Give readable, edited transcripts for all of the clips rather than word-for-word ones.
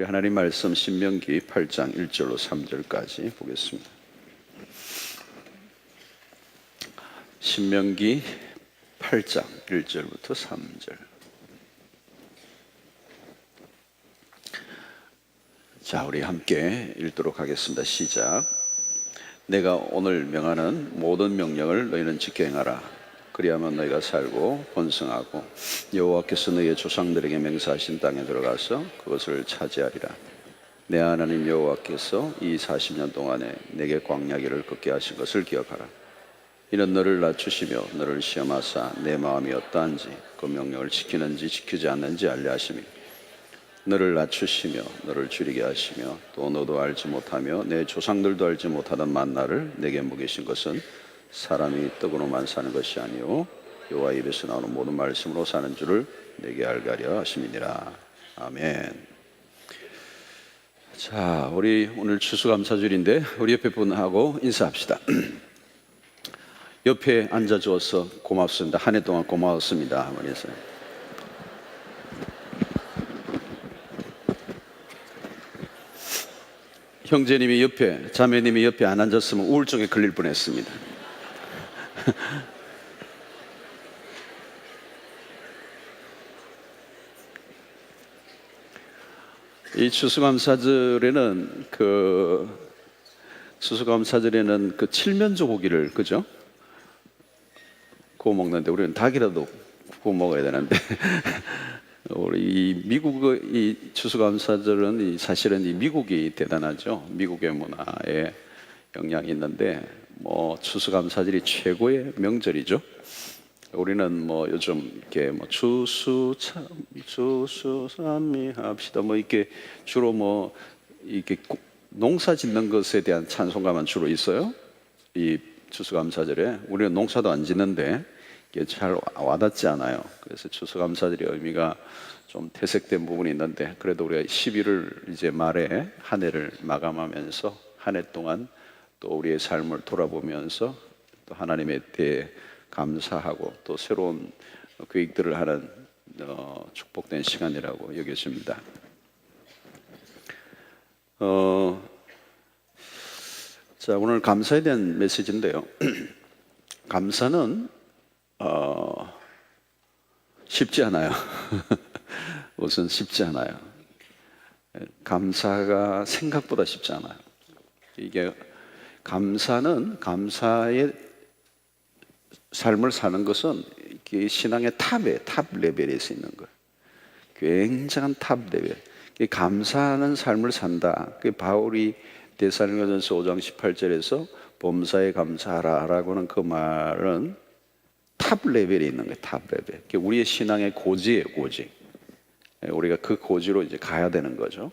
우리 하나님 말씀 신명기 8장 1절로 3절까지 보겠습니다. 신명기 8장 1절부터 3절. 자, 우리 함께 읽도록 하겠습니다. 시작. 내가 오늘 명하는 모든 명령을 너희는 지켜 행하라. 그리하면 너희가 살고 번성하고 여호와께서 너희의 조상들에게 맹세하신 땅에 들어가서 그것을 차지하리라. 내 하나님 여호와께서 이 40년 동안에 내게 광야길을 걷게 하신 것을 기억하라. 이는 너를 낮추시며 너를 시험하사 내 마음이 어떠한지 그 명령을 지키는지 지키지 않는지 알려 하심이, 너를 낮추시며 너를 줄이게 하시며 또 너도 알지 못하며 내 조상들도 알지 못하던 만나를 내게 먹이신 것은 사람이 떡으로만 사는 것이 아니요 여호와 입에서 나오는 모든 말씀으로 사는 줄을 내게 알게 하려 하심이니라. 아멘. 자, 우리 오늘 추수감사절인데 우리 옆에 분하고 인사합시다. 옆에 앉아주어서 고맙습니다. 한 해 동안 고마웠습니다. 한번 인사해. 형제님이 옆에, 자매님이 옆에 안 앉았으면 우울증에 걸릴 뻔했습니다. 이 추수감사절에는 그 칠면조 고기를, 그죠? 구워 먹는데 우리는 닭이라도 구워 먹어야 되는데 우리 미국의 이 추수감사절은 사실은 이 미국이 대단하죠. 미국의 문화에 영향이 있는데 추수감사절이 최고의 명절이죠. 우리는 요즘 이렇게 추수감사합시다 이렇게 주로 이렇게 농사 짓는 것에 대한 찬송가만 주로 있어요. 이 추수감사절에 우리는 농사도 안 짓는데 이게 잘 와닿지 않아요. 그래서 추수감사절의 의미가 좀 퇴색된 부분이 있는데, 그래도 우리가 11월 이제 말에 한 해를 마감하면서 한 해 동안 또 우리의 삶을 돌아보면서 또 하나님에 대해 감사하고 또 새로운 계획들을 하는 축복된 시간이라고 여겨집니다. 자, 오늘 감사에 대한 메시지인데요. 감사는 쉽지 않아요. 우선 쉽지 않아요. 감사가 생각보다 쉽지 않아요. 이게 감사의 삶을 사는 것은 신앙의 탑 레벨에 있는 거예요. 굉장한 탑 레벨. 감사하는 삶을 산다. 바울이 데살로니가전서 5장 18절에서 범사에 감사하라라고는 그 말은 탑 레벨에 있는 거예요. 탑 레벨. 우리의 신앙의 고지예요, 고지. 우리가 그 고지로 이제 가야 되는 거죠.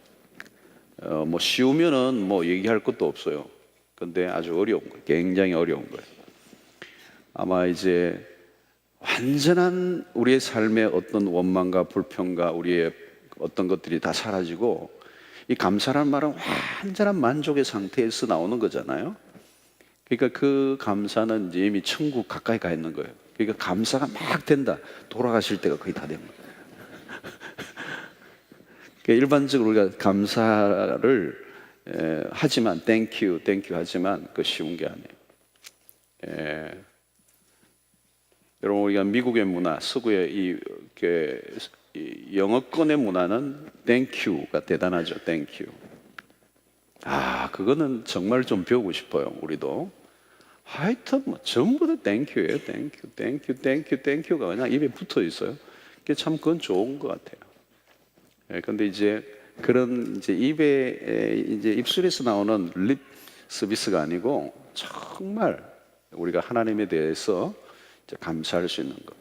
쉬우면은 얘기할 것도 없어요. 근데 아주 어려운 거예요. 굉장히 어려운 거예요. 아마 이제 완전한 우리의 삶의 어떤 원망과 불평과 우리의 어떤 것들이 다 사라지고, 이 감사라는 말은 완전한 만족의 상태에서 나오는 거잖아요. 그러니까 그 감사는 이제 이미 천국 가까이 가 있는 거예요. 그러니까 감사가 막 된다. 돌아가실 때가 거의 다 된 거예요. 그러니까 일반적으로 우리가 감사를 하지만 땡큐 하지만 그 쉬운 게 아니에요. 여러분, 우리가 미국의 문화, 서구의 이 영어권의 문화는 땡큐가 대단하죠. 땡큐. 그거는 정말 좀 배우고 싶어요. 우리도. 하여튼 전부 다 땡큐예요. 땡큐가 그냥 입에 붙어 있어요. 그건 좋은 것 같아요. 근데 이제 그런 이제 입술에서 나오는 립 서비스가 아니고 정말 우리가 하나님에 대해서 이제 감사할 수 있는 것.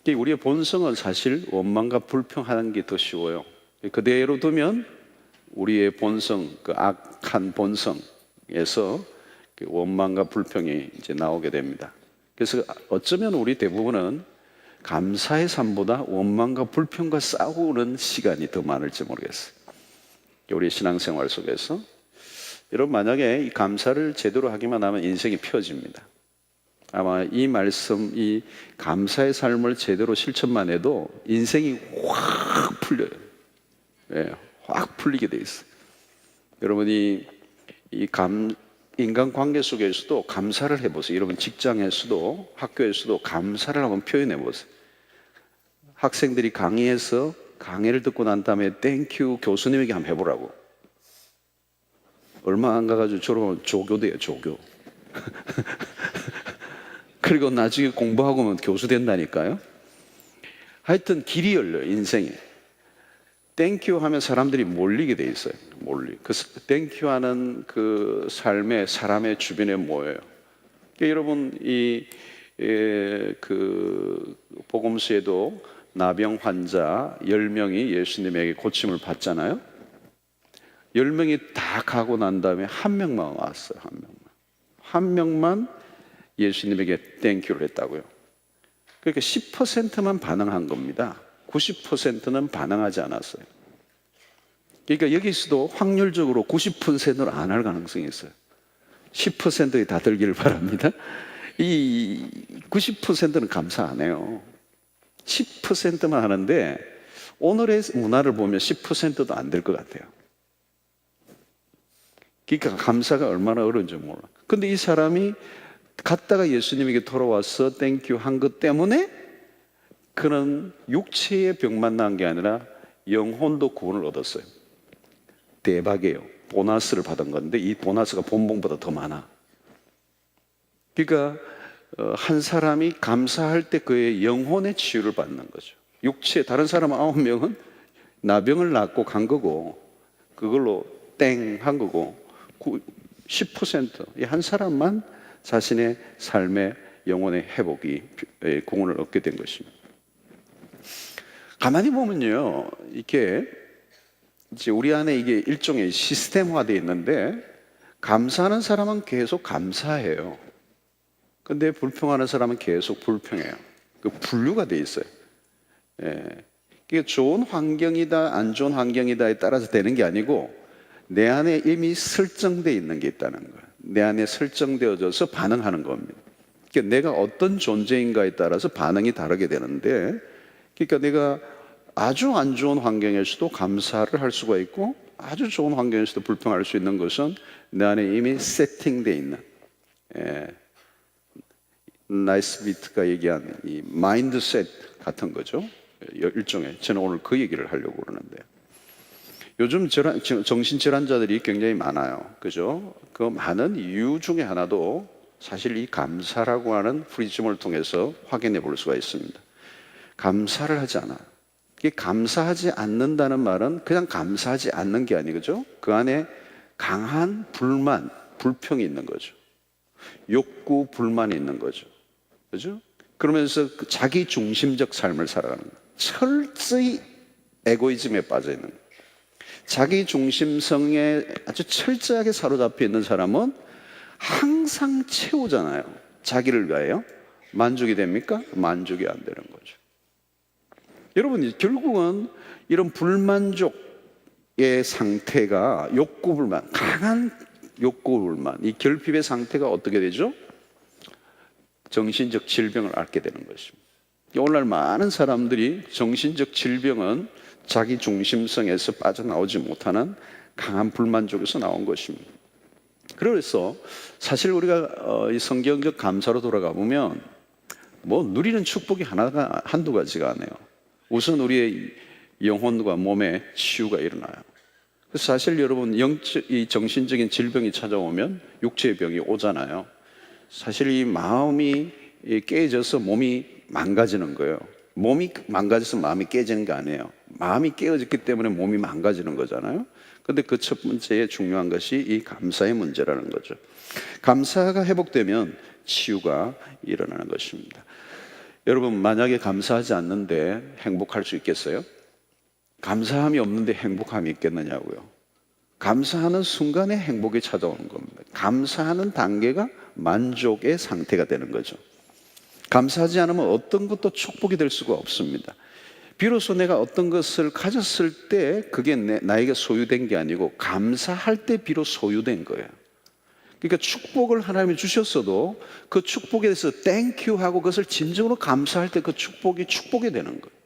우리의 본성은 사실 원망과 불평하는 게 더 쉬워요. 그대로 두면 우리의 본성, 그 악한 본성에서 원망과 불평이 이제 나오게 됩니다. 그래서 어쩌면 우리 대부분은 감사의 삶보다 원망과 불평과 싸우는 시간이 더 많을지 모르겠어요. 우리 신앙생활 속에서. 여러분, 만약에 이 감사를 제대로 하기만 하면 인생이 펴집니다. 아마 이 말씀, 이 감사의 삶을 제대로 실천만 해도 인생이 확 풀려요. 예, 확 풀리게 돼 있어요. 여러분이 인간 관계 속에서도 감사를 해보세요. 여러분 직장에서도 학교에서도 감사를 한번 표현해 보세요. 학생들이 강의에서 강의를 듣고 난 다음에 땡큐 교수님에게 한번 해보라고. 얼마 안 가가지고 졸업하면 조교돼요, 조교. 그리고 나중에 공부하고 면 교수 된다니까요. 하여튼 길이 열려요, 인생에. 땡큐 하면 사람들이 몰리게 돼 있어요. 그 땡큐 하는 그 삶의 사람의 주변에 모여요. 그러니까 여러분 그 복음서에도 나병 환자 10명이 예수님에게 고침을 받잖아요. 10명이 다 가고 난 다음에 한 명만 왔어요. 한 명만 예수님에게 땡큐를 했다고요. 그러니까 10%만 반응한 겁니다. 90%는 반응하지 않았어요. 그러니까 여기서도 확률적으로 90%는 안 할 가능성이 있어요. 10%에 다 들기를 바랍니다. 이 90%는 감사 안 해요. 10%만 하는데 오늘의 문화를 보면 10%도 안 될 것 같아요. 그러니까 감사가 얼마나 어려운지 몰라. 근데 이 사람이 갔다가 예수님에게 돌아와서 땡큐 한 것 때문에 그는 육체의 병만 난 게 아니라 영혼도 구원을 얻었어요. 대박이에요. 보너스를 받은 건데 이 보너스가 본봉보다 더 많아. 그러니까 한 사람이 감사할 때 그의 영혼의 치유를 받는 거죠. 육체 다른 사람 9명은 나병을 낳고 간 거고 그걸로 땡 한 거고 10% 이 한 사람만 자신의 삶의 영혼의 회복이 공헌을 얻게 된 것입니다. 가만히 보면요, 이게 이제 우리 안에 이게 일종의 시스템화되어 있는데 감사하는 사람은 계속 감사해요. 근데 불평하는 사람은 계속 불평해요. 그 분류가 돼 있어요. 예. 이게 좋은 환경이다, 안 좋은 환경이다에 따라서 되는 게 아니고 내 안에 이미 설정되어 있는 게 있다는 거예요. 내 안에 설정되어져서 반응하는 겁니다. 그러니까 내가 어떤 존재인가에 따라서 반응이 다르게 되는데, 그러니까 내가 아주 안 좋은 환경에서도 감사를 할 수가 있고 아주 좋은 환경에서도 불평할 수 있는 것은 내 안에 이미 세팅되어 있는 나이스비트가 얘기한 이 마인드셋 같은 거죠. 일종의 저는 오늘 그 얘기를 하려고 그러는데요. 요즘 정신질환자들이 굉장히 많아요. 그죠? 그 많은 이유 중에 하나도 사실 이 감사라고 하는 프리즘을 통해서 확인해 볼 수가 있습니다. 감사를 하지 않아. 이게 감사하지 않는다는 말은 그냥 감사하지 않는 게 아니죠. 그 안에 강한 불만, 불평이 있는 거죠. 욕구, 불만이 있는 거죠. 그죠? 그러면서 자기 중심적 삶을 살아가는 거예요. 철저히 에고이즘에 빠져 있는 거예요. 자기 중심성에 아주 철저하게 사로잡혀 있는 사람은 항상 채우잖아요. 자기를 위하여. 만족이 됩니까? 만족이 안 되는 거죠. 여러분, 결국은 이런 불만족의 상태가 욕구 불만, 강한 욕구 불만, 이 결핍의 상태가 어떻게 되죠? 정신적 질병을 앓게 되는 것입니다. 오늘날 많은 사람들이 정신적 질병은 자기 중심성에서 빠져나오지 못하는 강한 불만족에서 나온 것입니다. 그래서 사실 우리가 이 성경적 감사로 돌아가 보면 뭐 누리는 축복이 한두 가지가 아니에요. 우선 우리의 영혼과 몸에 치유가 일어나요. 그래서 사실 여러분 이 정신적인 질병이 찾아오면 육체의 병이 오잖아요. 사실 이 마음이 깨져서 몸이 망가지는 거예요. 몸이 망가져서 마음이 깨지는 게 아니에요. 마음이 깨어졌기 때문에 몸이 망가지는 거잖아요. 근데 그 첫 번째 중요한 것이 이 감사의 문제라는 거죠. 감사가 회복되면 치유가 일어나는 것입니다. 여러분, 만약에 감사하지 않는데 행복할 수 있겠어요? 감사함이 없는데 행복함이 있겠느냐고요. 감사하는 순간에 행복이 찾아오는 겁니다. 감사하는 단계가 만족의 상태가 되는 거죠. 감사하지 않으면 어떤 것도 축복이 될 수가 없습니다. 비로소 내가 어떤 것을 가졌을 때 그게 나에게 소유된 게 아니고 감사할 때 비로 소유된 거예요. 그러니까 축복을 하나님이 주셨어도 그 축복에 대해서 땡큐 하고 그것을 진정으로 감사할 때 그 축복이 되는 거예요.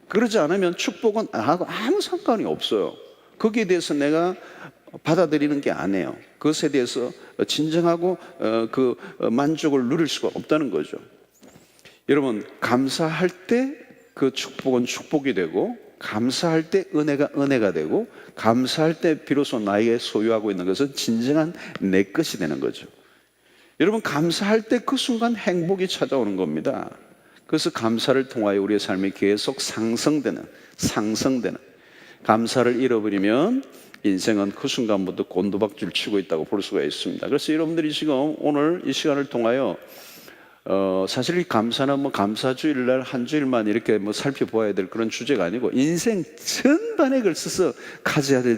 그러지 않으면 축복은 나하고 아무 상관이 없어요. 거기에 대해서 내가 받아들이는 게 아니에요. 그것에 대해서 진정하고 그 만족을 누릴 수가 없다는 거죠. 여러분, 감사할 때 그 축복은 축복이 되고, 감사할 때 은혜가 은혜가 되고, 감사할 때 비로소 나에게 소유하고 있는 것은 진정한 내 것이 되는 거죠. 여러분, 감사할 때 그 순간 행복이 찾아오는 겁니다. 그래서 감사를 통하여 우리의 삶이 계속 상승되는, 감사를 잃어버리면 인생은 그 순간부터 곤두박질 치고 있다고 볼 수가 있습니다. 그래서 여러분들이 지금 오늘 이 시간을 통하여 사실 이 감사는 뭐 감사주일날 한 주일만 이렇게 뭐 살펴보아야 될 그런 주제가 아니고 인생 전반에 걸쳐서 가져야 될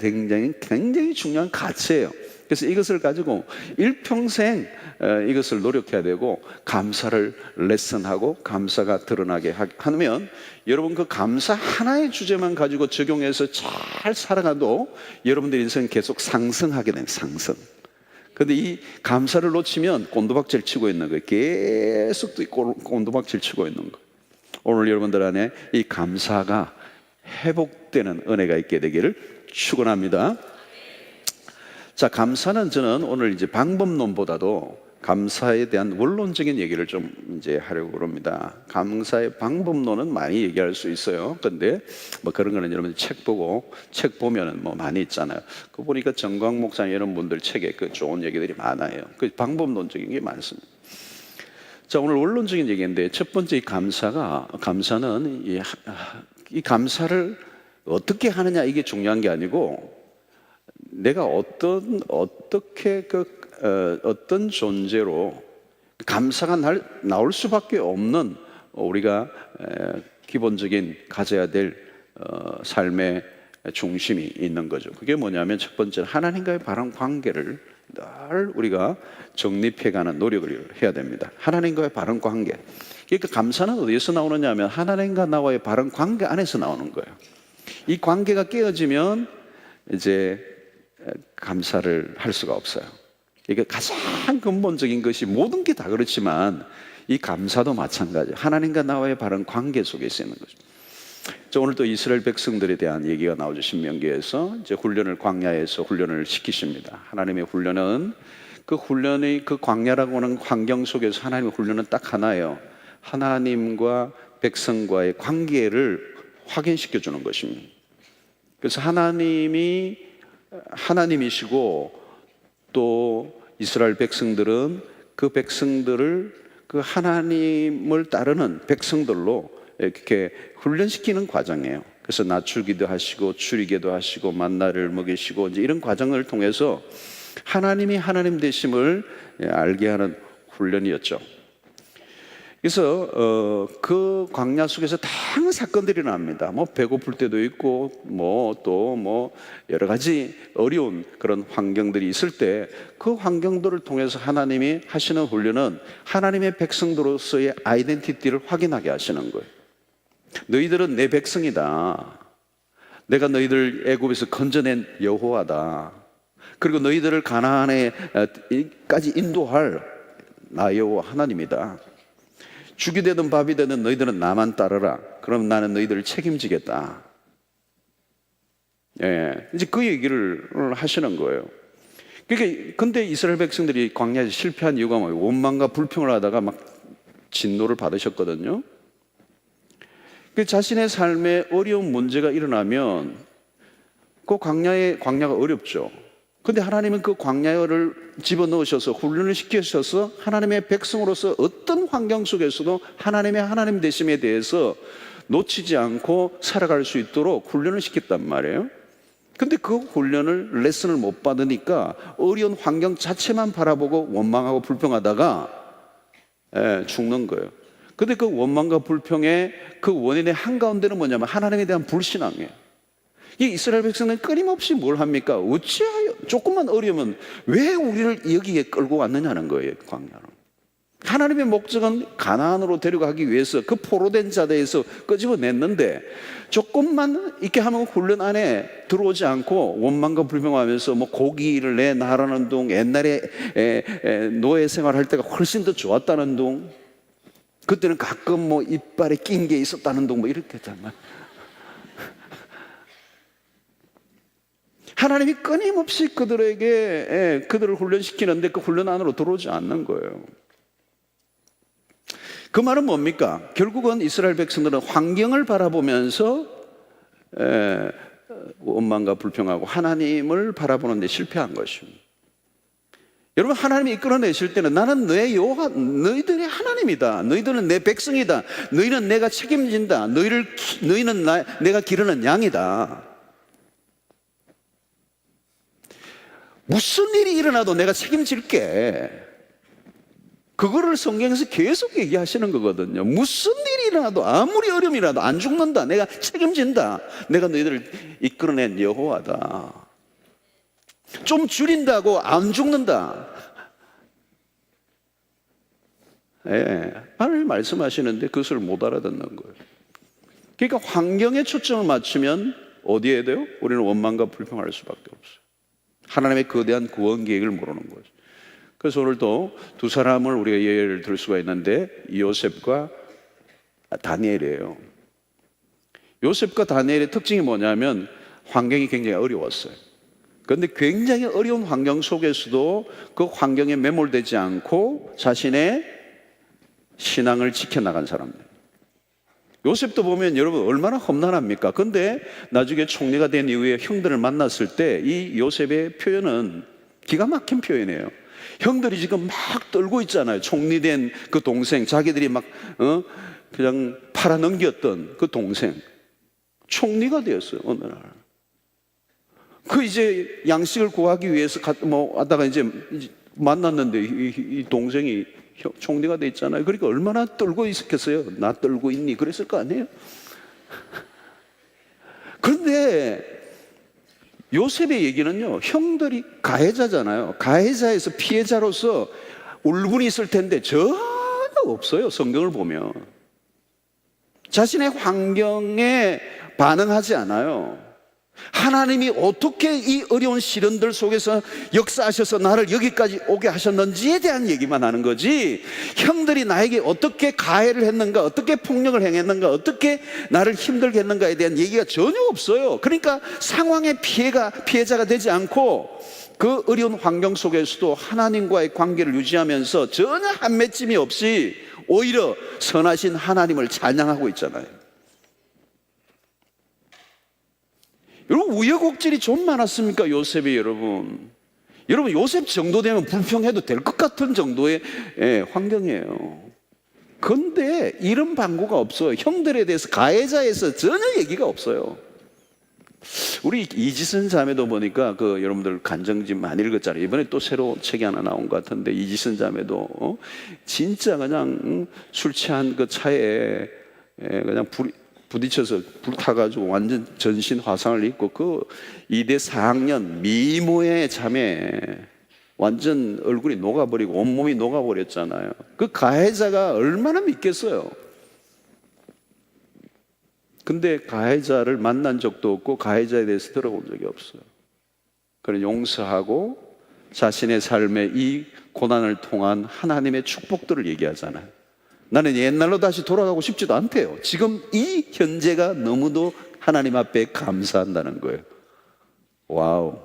굉장히 중요한 가치예요. 그래서 이것을 가지고 일평생 이것을 노력해야 되고, 감사를 레슨하고 감사가 드러나게 하면 여러분 그 감사 하나의 주제만 가지고 적용해서 잘 살아가도 여러분들 인생 계속 상승하게 됩니다. 상승. 근데 이 감사를 놓치면 곤두박질 치고 있는 거예요. 계속 곤두박질 치고 있는 거예요. 오늘 여러분들 안에 이 감사가 회복되는 은혜가 있게 되기를 축원합니다. 자, 감사는 저는 오늘 이제 방법론보다도 감사에 대한 원론적인 얘기를 좀 이제 하려고 합니다. 감사의 방법론은 많이 얘기할 수 있어요. 근데 뭐 그런 거는 여러분들 책 보면은 뭐 많이 있잖아요. 그거 보니까 정광 목사님 이런 분들 책에 그 좋은 얘기들이 많아요. 그 방법론적인 게 많습니다. 자, 오늘 원론적인 얘기인데 첫 번째 감사는 이 감사를 어떻게 하느냐 이게 중요한 게 아니고, 내가 어떻게 어떤 존재로 감사가 나올 수밖에 없는 우리가 기본적인 가져야 될 삶의 중심이 있는 거죠. 그게 뭐냐면 첫 번째는 하나님과의 바른 관계를 늘 우리가 정립해가는 노력을 해야 됩니다. 하나님과의 바른 관계. 그러니까 감사는 어디에서 나오느냐 하면 하나님과 나와의 바른 관계 안에서 나오는 거예요. 이 관계가 깨어지면 이제 감사를 할 수가 없어요. 이게 가장 근본적인 것이, 모든 게 다 그렇지만 이 감사도 마찬가지예요. 하나님과 나와의 바른 관계 속에 있는 거죠. 오늘 또 이스라엘 백성들에 대한 얘기가 나오죠. 신명기에서 이제 광야에서 훈련을 시키십니다. 하나님의 훈련은 그 광야라고 하는 환경 속에서 하나님의 훈련은 딱 하나예요. 하나님과 백성과의 관계를 확인시켜 주는 것입니다. 그래서 하나님이시고 또 이스라엘 백성들은 그 백성들을 그 하나님을 따르는 백성들로 이렇게 훈련시키는 과정이에요. 그래서 낮추기도 하시고 줄이기도 하시고 만나를 먹이시고 이제 이런 과정을 통해서 하나님이 하나님 되심을 알게 하는 훈련이었죠. 그래서 그 광야 속에서 다양한 사건들이 납니다. 뭐 배고플 때도 있고 또 여러 가지 어려운 그런 환경들이 있을 때 그 환경들을 통해서 하나님이 하시는 훈련은 하나님의 백성들로서의 아이덴티티를 확인하게 하시는 거예요. 너희들은 내 백성이다. 내가 너희들 애굽에서 건져낸 여호와다. 그리고 너희들을 가나안에까지 인도할 나 여호와 하나님이다. 죽이 되든 밥이 되든 너희들은 나만 따르라. 그럼 나는 너희들을 책임지겠다. 이제 그 얘기를 하시는 거예요. 그러니까 근데 이스라엘 백성들이 광야에서 실패한 이유가 뭐예요? 원망과 불평을 하다가 막 진노를 받으셨거든요. 그 자신의 삶에 어려운 문제가 일어나면 그 광야가 어렵죠. 근데 하나님은 그 광야를 집어넣으셔서 훈련을 시키셔서 하나님의 백성으로서 어떤 환경 속에서도 하나님의 하나님 되심에 대해서 놓치지 않고 살아갈 수 있도록 훈련을 시켰단 말이에요. 근데 그 훈련을 레슨을 못 받으니까 어려운 환경 자체만 바라보고 원망하고 불평하다가 죽는 거예요. 근데 그 원망과 불평의 그 원인의 한가운데는 뭐냐면 하나님에 대한 불신앙이에요. 이 이스라엘 백성은 끊임없이 뭘 합니까? 어찌하여 조금만 어려우면 왜 우리를 여기에 끌고 왔느냐는 거예요. 광야로. 하나님의 목적은 가나안으로 데려가기 위해서 그 포로된 자리에서 끄집어냈는데 조금만 이렇게 하면 훈련 안에 들어오지 않고 원망과 불평하면서 뭐 고기를 나라는 둥, 옛날에 노예 생활할 때가 훨씬 더 좋았다는 둥, 그때는 가끔 뭐 이빨에 낀 게 있었다는 둥, 뭐 이렇게 했잖아요. 하나님이 끊임없이 그들을 훈련시키는데 그 훈련 안으로 들어오지 않는 거예요. 그 말은 뭡니까? 결국은 이스라엘 백성들은 환경을 바라보면서 원망과 불평하고 하나님을 바라보는 데 실패한 것입니다. 여러분, 하나님이 이끌어내실 때는 나는 너의 여호와, 너희들의 하나님이다. 너희들은 내 백성이다. 너희는 내가 책임진다. 너희는 내가 기르는 양이다. 무슨 일이 일어나도 내가 책임질게. 그거를 성경에서 계속 얘기하시는 거거든요. 무슨 일이 일어나도 아무리 어려움이라도 안 죽는다. 내가 책임진다. 내가 너희들을 이끌어낸 여호와다. 좀 줄인다고 안 죽는다. 하나님 말씀하시는데 그것을 못 알아듣는 거예요. 그러니까 환경에 초점을 맞추면 어디에 돼요? 우리는 원망과 불평할 수밖에 없어요. 하나님의 거대한 구원 계획을 모르는 거죠. 그래서 오늘도 두 사람을 우리가 예를 들 수가 있는데 요셉과 다니엘이에요. 요셉과 다니엘의 특징이 뭐냐면 환경이 굉장히 어려웠어요. 그런데 굉장히 어려운 환경 속에서도 그 환경에 매몰되지 않고 자신의 신앙을 지켜나간 사람들. 요셉도 보면 여러분 얼마나 험난합니까? 근데 나중에 총리가 된 이후에 형들을 만났을 때 이 요셉의 표현은 기가 막힌 표현이에요. 형들이 지금 막 떨고 있잖아요. 총리 된 그 동생, 자기들이 막 그냥 팔아넘겼던 그 동생 총리가 되었어요. 어느 날. 그 이제 양식을 구하기 위해서 하다가 이제 만났는데 이 동생이 총리가 돼 있잖아요. 그러니까 얼마나 떨고 있었겠어요. 나 떨고 있니? 그랬을 거 아니에요. 그런데 요셉의 얘기는요, 형들이 가해자잖아요. 가해자에서 피해자로서 울분이 있을 텐데 전혀 없어요. 성경을 보면 자신의 환경에 반응하지 않아요. 하나님이 어떻게 이 어려운 시련들 속에서 역사하셔서 나를 여기까지 오게 하셨는지에 대한 얘기만 하는 거지, 형들이 나에게 어떻게 가해를 했는가, 어떻게 폭력을 행했는가, 어떻게 나를 힘들게 했는가에 대한 얘기가 전혀 없어요. 그러니까 상황의 피해자가 되지 않고 그 어려운 환경 속에서도 하나님과의 관계를 유지하면서 전혀 한 맺힘이 없이 오히려 선하신 하나님을 찬양하고 있잖아요. 여러분, 우여곡절이 좀 많았습니까? 요셉이 여러분 요셉 정도 되면 불평해도 될 것 같은 정도의 환경이에요. 그런데 이런 방구가 없어요. 형들에 대해서 가해자에서 전혀 얘기가 없어요. 우리 이지선 자매도 보니까 여러분들 간정집 많이 읽었잖아요. 이번에 또 새로 책이 하나 나온 것 같은데 이지선 자매도 진짜 그냥 술 취한 그 차에 그냥 부딪혀서 불타가지고 완전 전신 화상을 입고 그 2대 4학년 미모의 자매 완전 얼굴이 녹아버리고 온몸이 녹아버렸잖아요. 그 가해자가 얼마나 믿겠어요. 근데 가해자를 만난 적도 없고 가해자에 대해서 들어본 적이 없어요. 그는 용서하고 자신의 삶의 이 고난을 통한 하나님의 축복들을 얘기하잖아요. 나는 옛날로 다시 돌아가고 싶지도 않대요. 지금 이 현재가 너무도 하나님 앞에 감사한다는 거예요. 와우.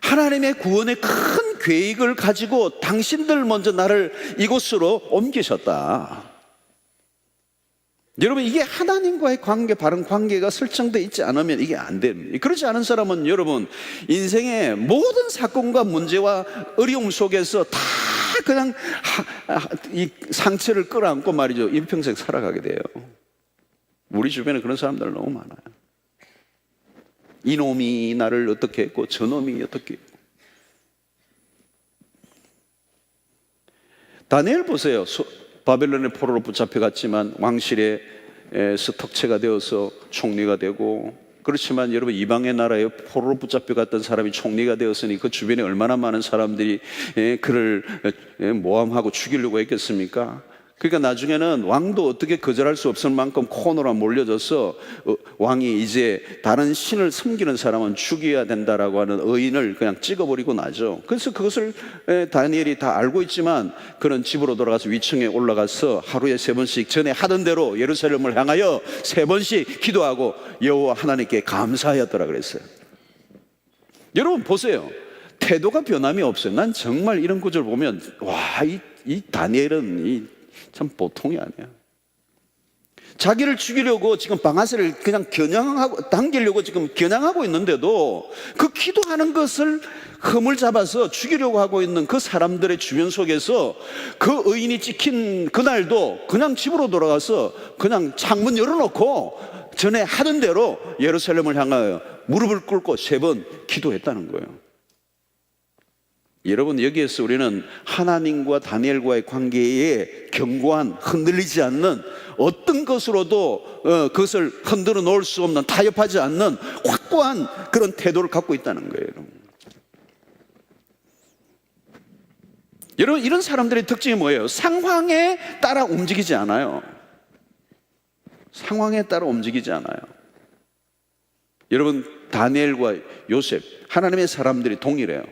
하나님의 구원의 큰 계획을 가지고 당신들 먼저 나를 이곳으로 옮기셨다. 여러분, 이게 하나님과의 관계, 바른 관계가 설정되어 있지 않으면 이게 안 됩니다. 그렇지 않은 사람은 여러분 인생의 모든 사건과 문제와 어려움 속에서 다 그냥 이 상처를 끌어안고 말이죠, 일평생 살아가게 돼요. 우리 주변에 그런 사람들 너무 많아요. 이놈이 나를 어떻게 했고 저놈이 어떻게 했고. 다니엘 보세요. 바벨론의 포로로 붙잡혀갔지만 왕실에서 턱채가 되어서 총리가 되고, 그렇지만 여러분 이방의 나라에 포로로 붙잡혀갔던 사람이 총리가 되었으니 그 주변에 얼마나 많은 사람들이 그를 모함하고 죽이려고 했겠습니까? 그러니까 나중에는 왕도 어떻게 거절할 수 없을 만큼 코너로 몰려져서 왕이 이제 다른 신을 섬기는 사람은 죽여야 된다라고 하는 의인을 그냥 찍어버리고 나죠. 그래서 그것을 다니엘이 다 알고 있지만 그는 집으로 돌아가서 위층에 올라가서 하루에 3번씩 전에 하던 대로 예루살렘을 향하여 3번씩 기도하고 여호와 하나님께 감사하였더라 그랬어요. 여러분 보세요. 태도가 변함이 없어요. 난 정말 이런 구절 보면 이 다니엘은 참 보통이 아니야. 자기를 죽이려고 지금 방아쇠를 그냥 당기려고 지금 겨냥하고 있는데도 그 기도하는 것을 흠을 잡아서 죽이려고 하고 있는 그 사람들의 주변 속에서 그 의인이 찍힌 그날도 그냥 집으로 돌아가서 그냥 창문 열어놓고 전에 하던 대로 예루살렘을 향하여 무릎을 꿇고 3번 기도했다는 거예요. 여러분, 여기에서 우리는 하나님과 다니엘과의 관계에 견고한, 흔들리지 않는, 어떤 것으로도 그것을 흔들어 놓을 수 없는, 타협하지 않는 확고한 그런 태도를 갖고 있다는 거예요. 여러분, 이런 사람들의 특징이 뭐예요? 상황에 따라 움직이지 않아요. 상황에 따라 움직이지 않아요. 여러분, 다니엘과 요셉, 하나님의 사람들이 동일해요.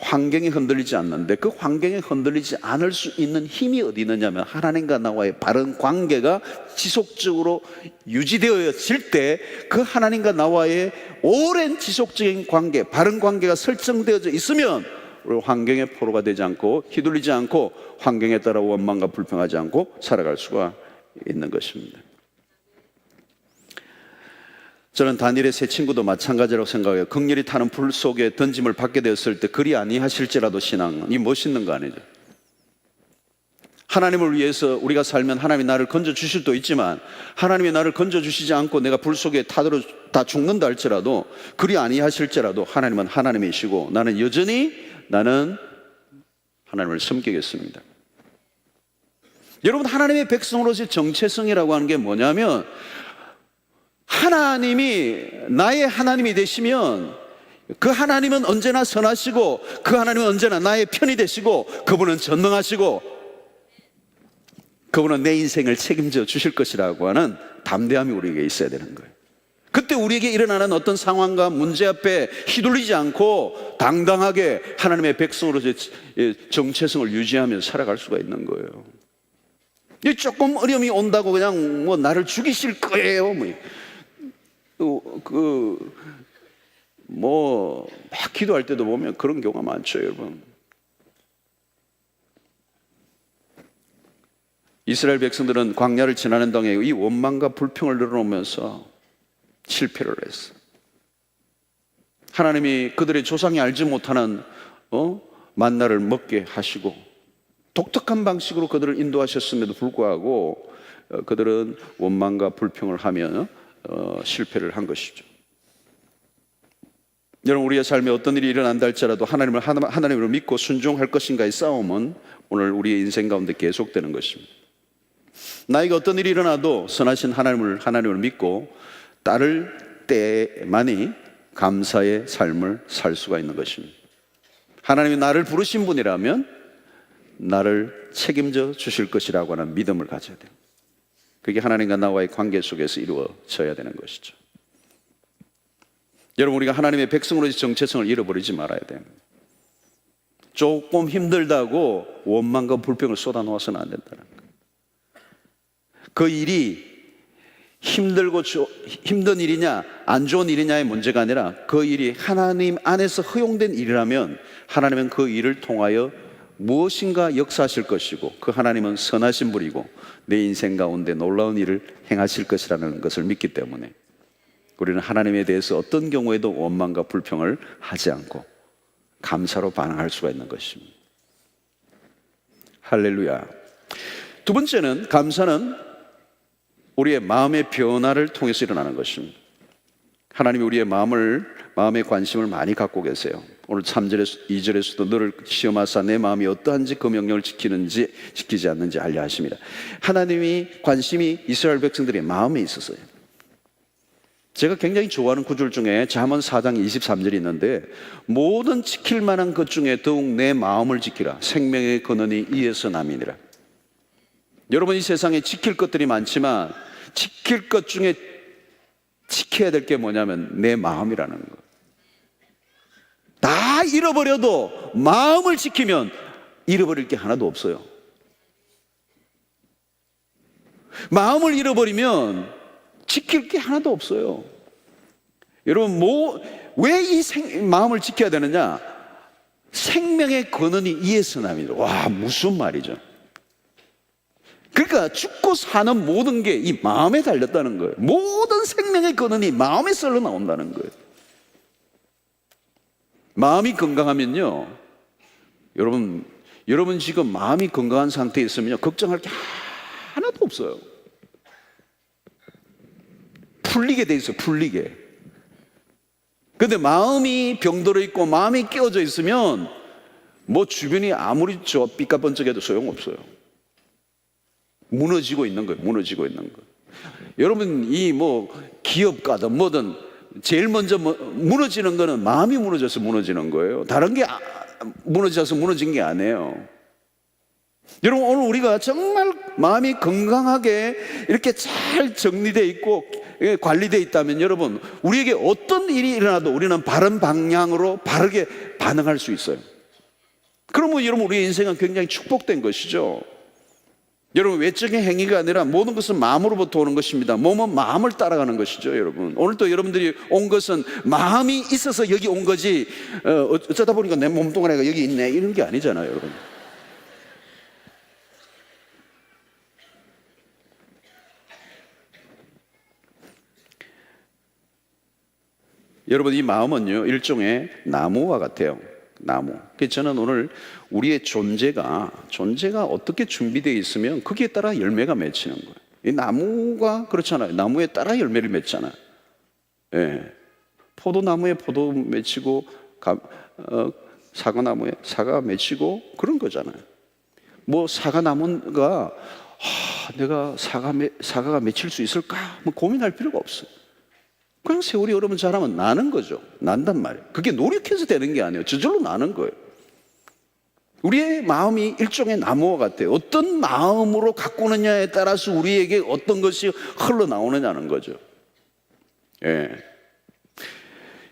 환경이 흔들리지 않는데 그 환경에 흔들리지 않을 수 있는 힘이 어디 있느냐면 하나님과 나와의 바른 관계가 지속적으로 유지되어질 때 그 하나님과 나와의 오랜 지속적인 관계, 바른 관계가 설정되어져 있으면 우리 환경의 포로가 되지 않고 휘둘리지 않고 환경에 따라 원망과 불평하지 않고 살아갈 수가 있는 것입니다. 저는 다니엘의 세 친구도 마찬가지라고 생각해요. 극렬히 타는 불 속에 던짐을 받게 되었을 때 그리 아니하실지라도 신앙은, 이 멋있는 거 아니죠. 하나님을 위해서 우리가 살면 하나님이 나를 건져주실 수도 있지만 하나님이 나를 건져주시지 않고 내가 불 속에 다 죽는다 할지라도, 그리 아니하실지라도 하나님은 하나님이시고 나는 여전히 하나님을 섬기겠습니다. 여러분, 하나님의 백성으로서의 정체성이라고 하는 게 뭐냐면, 하나님이 나의 하나님이 되시면 그 하나님은 언제나 선하시고 그 하나님은 언제나 나의 편이 되시고 그분은 전능하시고 그분은 내 인생을 책임져 주실 것이라고 하는 담대함이 우리에게 있어야 되는 거예요. 그때 우리에게 일어나는 어떤 상황과 문제 앞에 휘둘리지 않고 당당하게 하나님의 백성으로서의 정체성을 유지하면서 살아갈 수가 있는 거예요. 조금 어려움이 온다고 그냥 나를 죽이실 거예요 막 기도할 때도 보면 그런 경우가 많죠, 여러분. 이스라엘 백성들은 광야를 지나는 동안에 이 원망과 불평을 늘어놓으면서 실패를 했어. 하나님이 그들의 조상이 알지 못하는 만나를 먹게 하시고 독특한 방식으로 그들을 인도하셨음에도 불구하고 그들은 원망과 불평을 하며 실패를 한 것이죠. 여러분, 우리의 삶에 어떤 일이 일어난다 할지라도 하나님을 믿고 순종할 것인가의 싸움은 오늘 우리의 인생 가운데 계속되는 것입니다. 나에게 어떤 일이 일어나도 선하신 하나님을 믿고 따를 때만이 감사의 삶을 살 수가 있는 것입니다. 하나님이 나를 부르신 분이라면 나를 책임져 주실 것이라고 하는 믿음을 가져야 돼요. 그게 하나님과 나와의 관계 속에서 이루어져야 되는 것이죠. 여러분, 우리가 하나님의 백성으로의 정체성을 잃어버리지 말아야 돼요. 조금 힘들다고 원망과 불평을 쏟아놓아서는 안 된다는 거예요. 그 일이 힘든 일이냐 안 좋은 일이냐의 문제가 아니라 그 일이 하나님 안에서 허용된 일이라면 하나님은 그 일을 통하여 무엇인가 역사하실 것이고 그 하나님은 선하신 분이고 내 인생 가운데 놀라운 일을 행하실 것이라는 것을 믿기 때문에 우리는 하나님에 대해서 어떤 경우에도 원망과 불평을 하지 않고 감사로 반응할 수가 있는 것입니다. 할렐루야. 두 번째는, 감사는 우리의 마음의 변화를 통해서 일어나는 것입니다. 하나님이 우리의 마음의 관심을 많이 갖고 계세요. 오늘 3절에서 2절에서도 너를 시험하사 내 마음이 어떠한지 그 명령을 지키지 않는지 알려 하십니다. 하나님이 관심이 이스라엘 백성들의 마음에 있었어요. 제가 굉장히 좋아하는 구절 중에 잠언 4장 23절이 있는데, 모든 지킬 만한 것 중에 더욱 내 마음을 지키라. 생명의 근원이 이에서 남이니라. 여러분, 이 세상에 지킬 것들이 많지만 지킬 것 중에 지켜야 될 게 뭐냐면 내 마음이라는 거. 다 잃어버려도 마음을 지키면 잃어버릴 게 하나도 없어요. 마음을 잃어버리면 지킬 게 하나도 없어요. 여러분, 왜 이 마음을 지켜야 되느냐? 생명의 근원이 이에서 납니다. 와, 무슨 말이죠? 그러니까 죽고 사는 모든 게 이 마음에 달렸다는 거예요. 모든 생명의 근원이 마음에서 흘러나온다는 거예요. 마음이 건강하면요, 여러분 지금 마음이 건강한 상태에 있으면요, 걱정할 게 하나도 없어요. 풀리게 돼 있어요. 풀리게. 근데 마음이 병들어 있고 마음이 깨어져 있으면 뭐 주변이 아무리 삐까번쩍해도 소용없어요. 무너지고 있는 거예요. 무너지고 있는 거. 여러분, 이 기업 가든 뭐든 제일 먼저 무너지는 거는 마음이 무너져서 무너지는 거예요. 다른 게 무너져서 무너진 게 아니에요. 여러분, 오늘 우리가 정말 마음이 건강하게 이렇게 잘 정리되어 있고 관리되어 있다면, 여러분, 우리에게 어떤 일이 일어나도 우리는 바른 방향으로 바르게 반응할 수 있어요. 그러면 여러분, 우리의 인생은 굉장히 축복된 것이죠. 여러분, 외적인 행위가 아니라 모든 것은 마음으로부터 오는 것입니다. 몸은 마음을 따라가는 것이죠. 여러분, 오늘도 여러분들이 온 것은 마음이 있어서 여기 온 거지, 어쩌다 보니까 내 몸뚱아리가 여기 있네, 이런 게 아니잖아요. 여러분, 여러분, 이 마음은요, 일종의 나무와 같아요. 나무. 그래서 저는 오늘 우리의 존재가 어떻게 준비되어 있으면 거기에 따라 열매가 맺히는 거예요. 이 나무가 그렇잖아요. 나무에 따라 열매를 맺잖아요. 예. 포도나무에 포도 맺히고, 사과나무에 사과 맺히고, 그런 거잖아요. 사과나무가 내가 사과가 맺힐 수 있을까? 고민할 필요가 없어요. 그냥 세월이 여러분 자라면 나는 거죠. 난단 말이에요. 그게 노력해서 되는 게 아니에요. 저절로 나는 거예요. 우리의 마음이 일종의 나무와 같아요. 어떤 마음으로 가꾸느냐에 따라서 우리에게 어떤 것이 흘러나오느냐는 거죠. 예.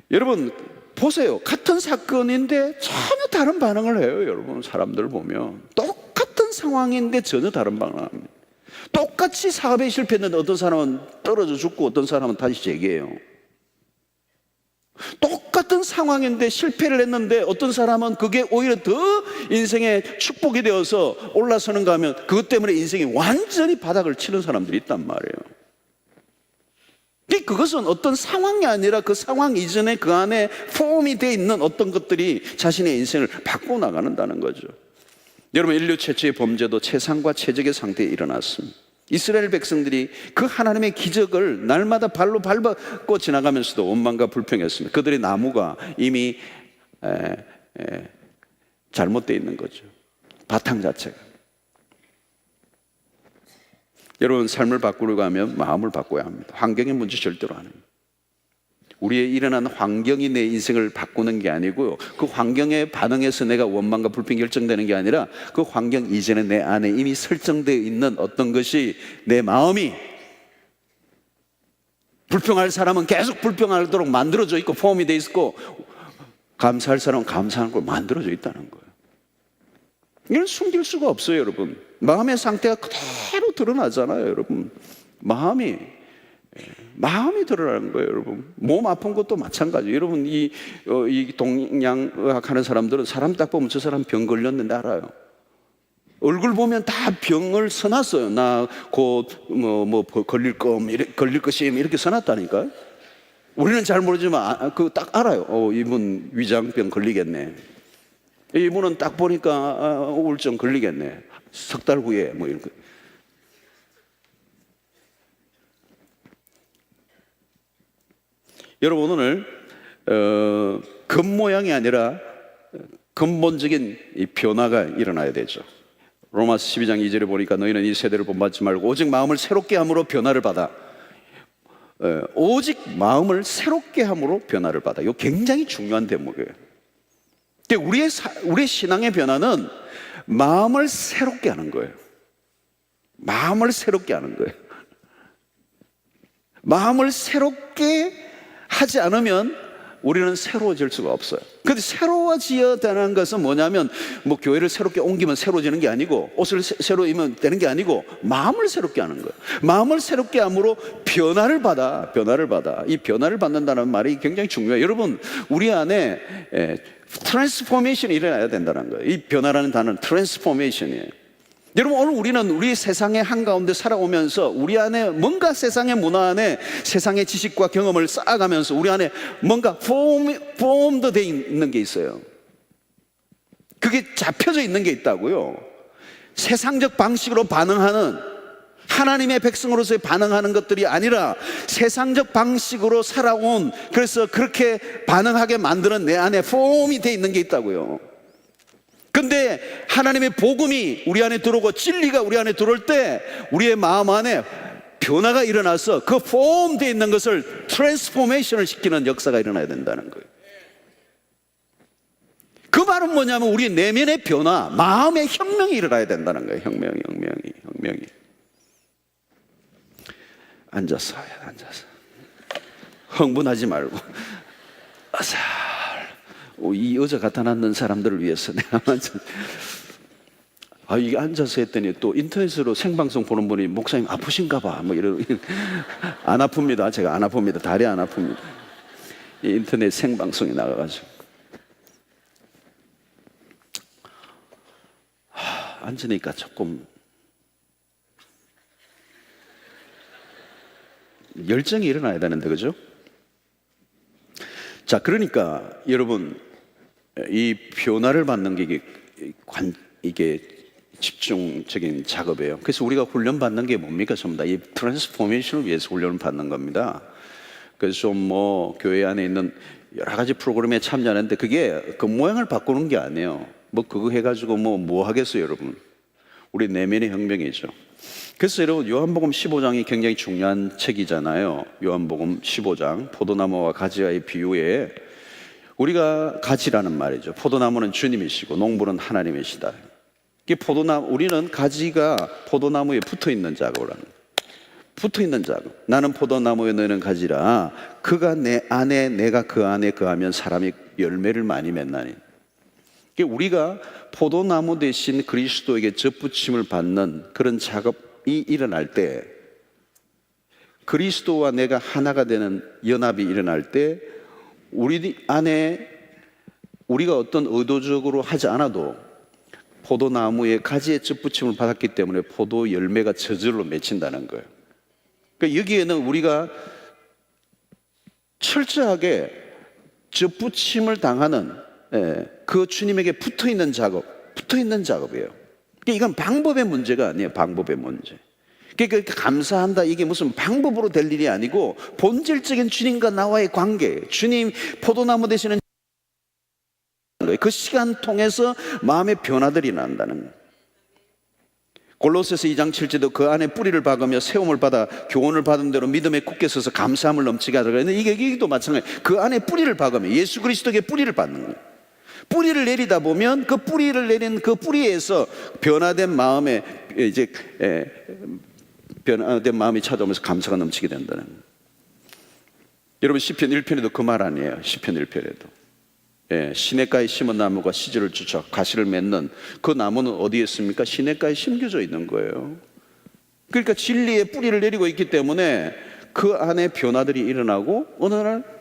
여러분, 보세요. 같은 사건인데 전혀 다른 반응을 해요. 여러분, 사람들 보면 똑같은 상황인데 전혀 다른 반응을 합니다. 똑같이 사업에 실패했는데 어떤 사람은 떨어져 죽고 어떤 사람은 다시 재기해요. 똑같은 상황인데 실패를 했는데 어떤 사람은 그게 오히려 더 인생의 축복이 되어서 올라서는가 하면 그것 때문에 인생이 완전히 바닥을 치는 사람들이 있단 말이에요. 그것은 어떤 상황이 아니라 그 상황 이전에 그 안에 폼이 되어 있는 어떤 것들이 자신의 인생을 바꾸어 나가는다는 거죠. 여러분, 인류 최초의 범죄도 채상과 채적의 상태에 일어났습니다. 이스라엘 백성들이 그 하나님의 기적을 날마다 발로 밟고 지나가면서도 원망과 불평했습니다. 그들의 나무가 이미 잘못되어 있는 거죠. 바탕 자체가. 여러분, 삶을 바꾸려고 하면 마음을 바꿔야 합니다. 환경의 문제 절대로 아닙니다. 우리의 일어난 환경이 내 인생을 바꾸는 게 아니고요, 그 환경에 반응해서 내가 원망과 불평이 결정되는 게 아니라 그 환경 이전에 내 안에 이미 설정되어 있는 어떤 것이, 내 마음이 불평할 사람은 계속 불평하도록 만들어져 있고 폼이 돼 있고, 감사할 사람은 감사하는 걸 만들어져 있다는 거예요. 이건 숨길 수가 없어요. 여러분, 마음의 상태가 그대로 드러나잖아요. 여러분, 마음이 드러나는 거예요. 여러분, 몸 아픈 것도 마찬가지예요. 여러분, 이 동양의학 하는 사람들은 사람 딱 보면 저 사람 병 걸렸는데 알아요. 얼굴 보면 다 병을 써놨어요. 나 곧 걸릴 것임 이렇게 써놨다니까요. 우리는 잘 모르지만 딱 알아요. 이분 위장병 걸리겠네. 이분은 딱 보니까 우울증 걸리겠네. 석 달 후에 이런 거. 여러분, 오늘 겉모양이 아니라 근본적인 이 변화가 일어나야 되죠. 로마서 12장 2절에 보니까 너희는 이 세대를 본받지 말고 오직 마음을 새롭게 함으로 변화를 받아. 오직 마음을 새롭게 함으로 변화를 받아. 이거 굉장히 중요한 대목이에요. 우리의 신앙의 변화는 마음을 새롭게 하는 거예요. 마음을 새롭게 하는 거예요. 마음을 새롭게 하지 않으면 우리는 새로워질 수가 없어요. 근데 새로워져야 되는 것은 뭐냐면 뭐 교회를 새롭게 옮기면 새로워지는 게 아니고 옷을 새로 입으면 되는 게 아니고 마음을 새롭게 하는 거예요. 마음을 새롭게 함으로 변화를 받아. 이 변화를 받는다는 말이 굉장히 중요해요. 여러분, 우리 안에 트랜스포메이션이 일어나야 된다는 거예요. 이 변화라는 단어는 트랜스포메이션이에요. 여러분, 오늘 우리는 우리 세상의 한가운데 살아오면서 우리 안에 뭔가 세상의 문화 안에 세상의 지식과 경험을 쌓아가면서 우리 안에 뭔가 폼도 되어 있는 게 있어요. 그게 잡혀져 있는 게 있다고요. 세상적 방식으로 반응하는, 하나님의 백성으로서의 반응하는 것들이 아니라 세상적 방식으로 살아온, 그래서 그렇게 반응하게 만드는 내 안에 폼이 되어 있는 게 있다고요. 근데 하나님의 복음이 우리 안에 들어오고 진리가 우리 안에 들어올 때 우리의 마음 안에 변화가 일어나서 그 폼되어 있는 것을 트랜스포메이션을 시키는 역사가 일어나야 된다는 거예요. 그 말은 뭐냐면 우리 내면의 변화, 마음의 혁명이 일어나야 된다는 거예요. 혁명이. 앉아서 흥분하지 말고 이 여자 갖다 놨는 사람들을 위해서 내가 이게 앉아서 했더니 또 인터넷으로 생방송 보는 분이 목사님 아프신가 봐 뭐 이런. 안 아픕니다. 제가 안 아픕니다. 다리 안 아픕니다. 이 인터넷 생방송이 나가가지고 앉으니까 조금 열정이 일어나야 되는데, 그죠? 자, 그러니까 여러분, 이 변화를 받는 게 이게 집중적인 작업이에요. 그래서 우리가 훈련받는 게 뭡니까? 전부 다 이 트랜스포메이션을 위해서 훈련을 받는 겁니다. 그래서 좀 뭐 교회 안에 있는 여러 가지 프로그램에 참여하는데 그게 그 모양을 바꾸는 게 아니에요. 뭐 그거 해가지고 뭐 하겠어요, 여러분? 우리 내면의 혁명이죠. 그래서 여러분, 요한복음 15장이 굉장히 중요한 책이잖아요. 요한복음 15장, 포도나무와 가지와의 비유에 우리가 가지라는 말이죠. 포도나무는 주님이시고 농부는 하나님이시다. 우리는 가지가 포도나무에 붙어있는 작업을 하는 거예요. 붙어있는 작업. 나는 포도나무에 너는 가지라. 그가 내 안에 내가 그 안에 거하면 사람이 열매를 많이 맺나니. 우리가 포도나무 대신 그리스도에게 접붙임을 받는 그런 작업이 일어날 때, 그리스도와 내가 하나가 되는 연합이 일어날 때 우리 안에 우리가 어떤 의도적으로 하지 않아도 포도나무의 가지에 접붙임을 받았기 때문에 포도 열매가 저절로 맺힌다는 거예요. 그러니까 여기에는 우리가 철저하게 접붙임을 당하는 그 주님에게 붙어있는 작업이에요. 이건 방법의 문제가 아니에요. 방법의 문제. 그러니까 감사한다, 이게 무슨 방법으로 될 일이 아니고 본질적인 주님과 나와의 관계, 주님 포도나무 되시는 거예요. 그 시간 통해서 마음의 변화들이 난다는 거예요. 골로새서 2장 7절도 그 안에 뿌리를 박으며 세움을 받아 교훈을 받은 대로 믿음에 굳게 서서 감사함을 넘치게 하더라. 이게도 마찬가지예요. 그 안에 뿌리를 박으며 예수 그리스도에게 뿌리를 받는 거예요. 뿌리를 내리다 보면 그 뿌리를 내린 그 뿌리에서 변화된 마음에 이제 변화된 마음이 찾아오면서 감사가 넘치게 된다는 거예요. 여러분, 시편 1편에도 그 말 아니에요. 시편 1편에도 시냇가에 심은 나무가 씨들을 쫓아 가시를 맺는 그 나무는 어디에 있습니까? 시냇가에 심겨져 있는 거예요. 그러니까 진리의 뿌리를 내리고 있기 때문에 그 안에 변화들이 일어나고 어느 날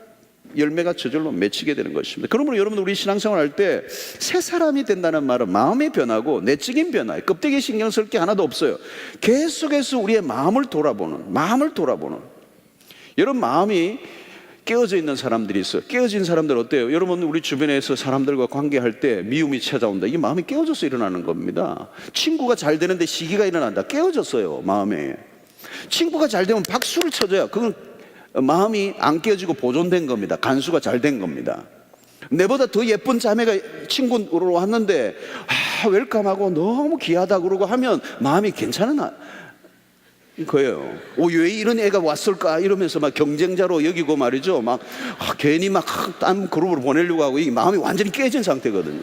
열매가 저절로 맺히게 되는 것입니다. 그러므로 여러분, 우리 신앙생활 할 때 새 사람이 된다는 말은 마음의 변화고 내적인 변화, 껍데기 신경 쓸 게 하나도 없어요. 계속해서 우리의 마음을 돌아보는 여러분, 마음이 깨어져 있는 사람들이 있어요. 깨어진 사람들 어때요? 여러분, 우리 주변에서 사람들과 관계할 때 미움이 찾아온다. 이게 마음이 깨어져서 일어나는 겁니다. 친구가 잘 되는데 시기가 일어난다. 깨어졌어요, 마음에. 친구가 잘 되면 박수를 쳐줘야 그건 마음이 안 깨어지고 보존된 겁니다. 간수가 잘 된 겁니다. 내보다 더 예쁜 자매가 친구로 왔는데 웰컴하고 너무 귀하다 그러고 하면 마음이 괜찮은 거예요. 왜 이런 애가 왔을까 이러면서 막 경쟁자로 여기고 말이죠. 막 괜히 막 딴 그룹으로 보내려고 하고 이 마음이 완전히 깨진 상태거든요.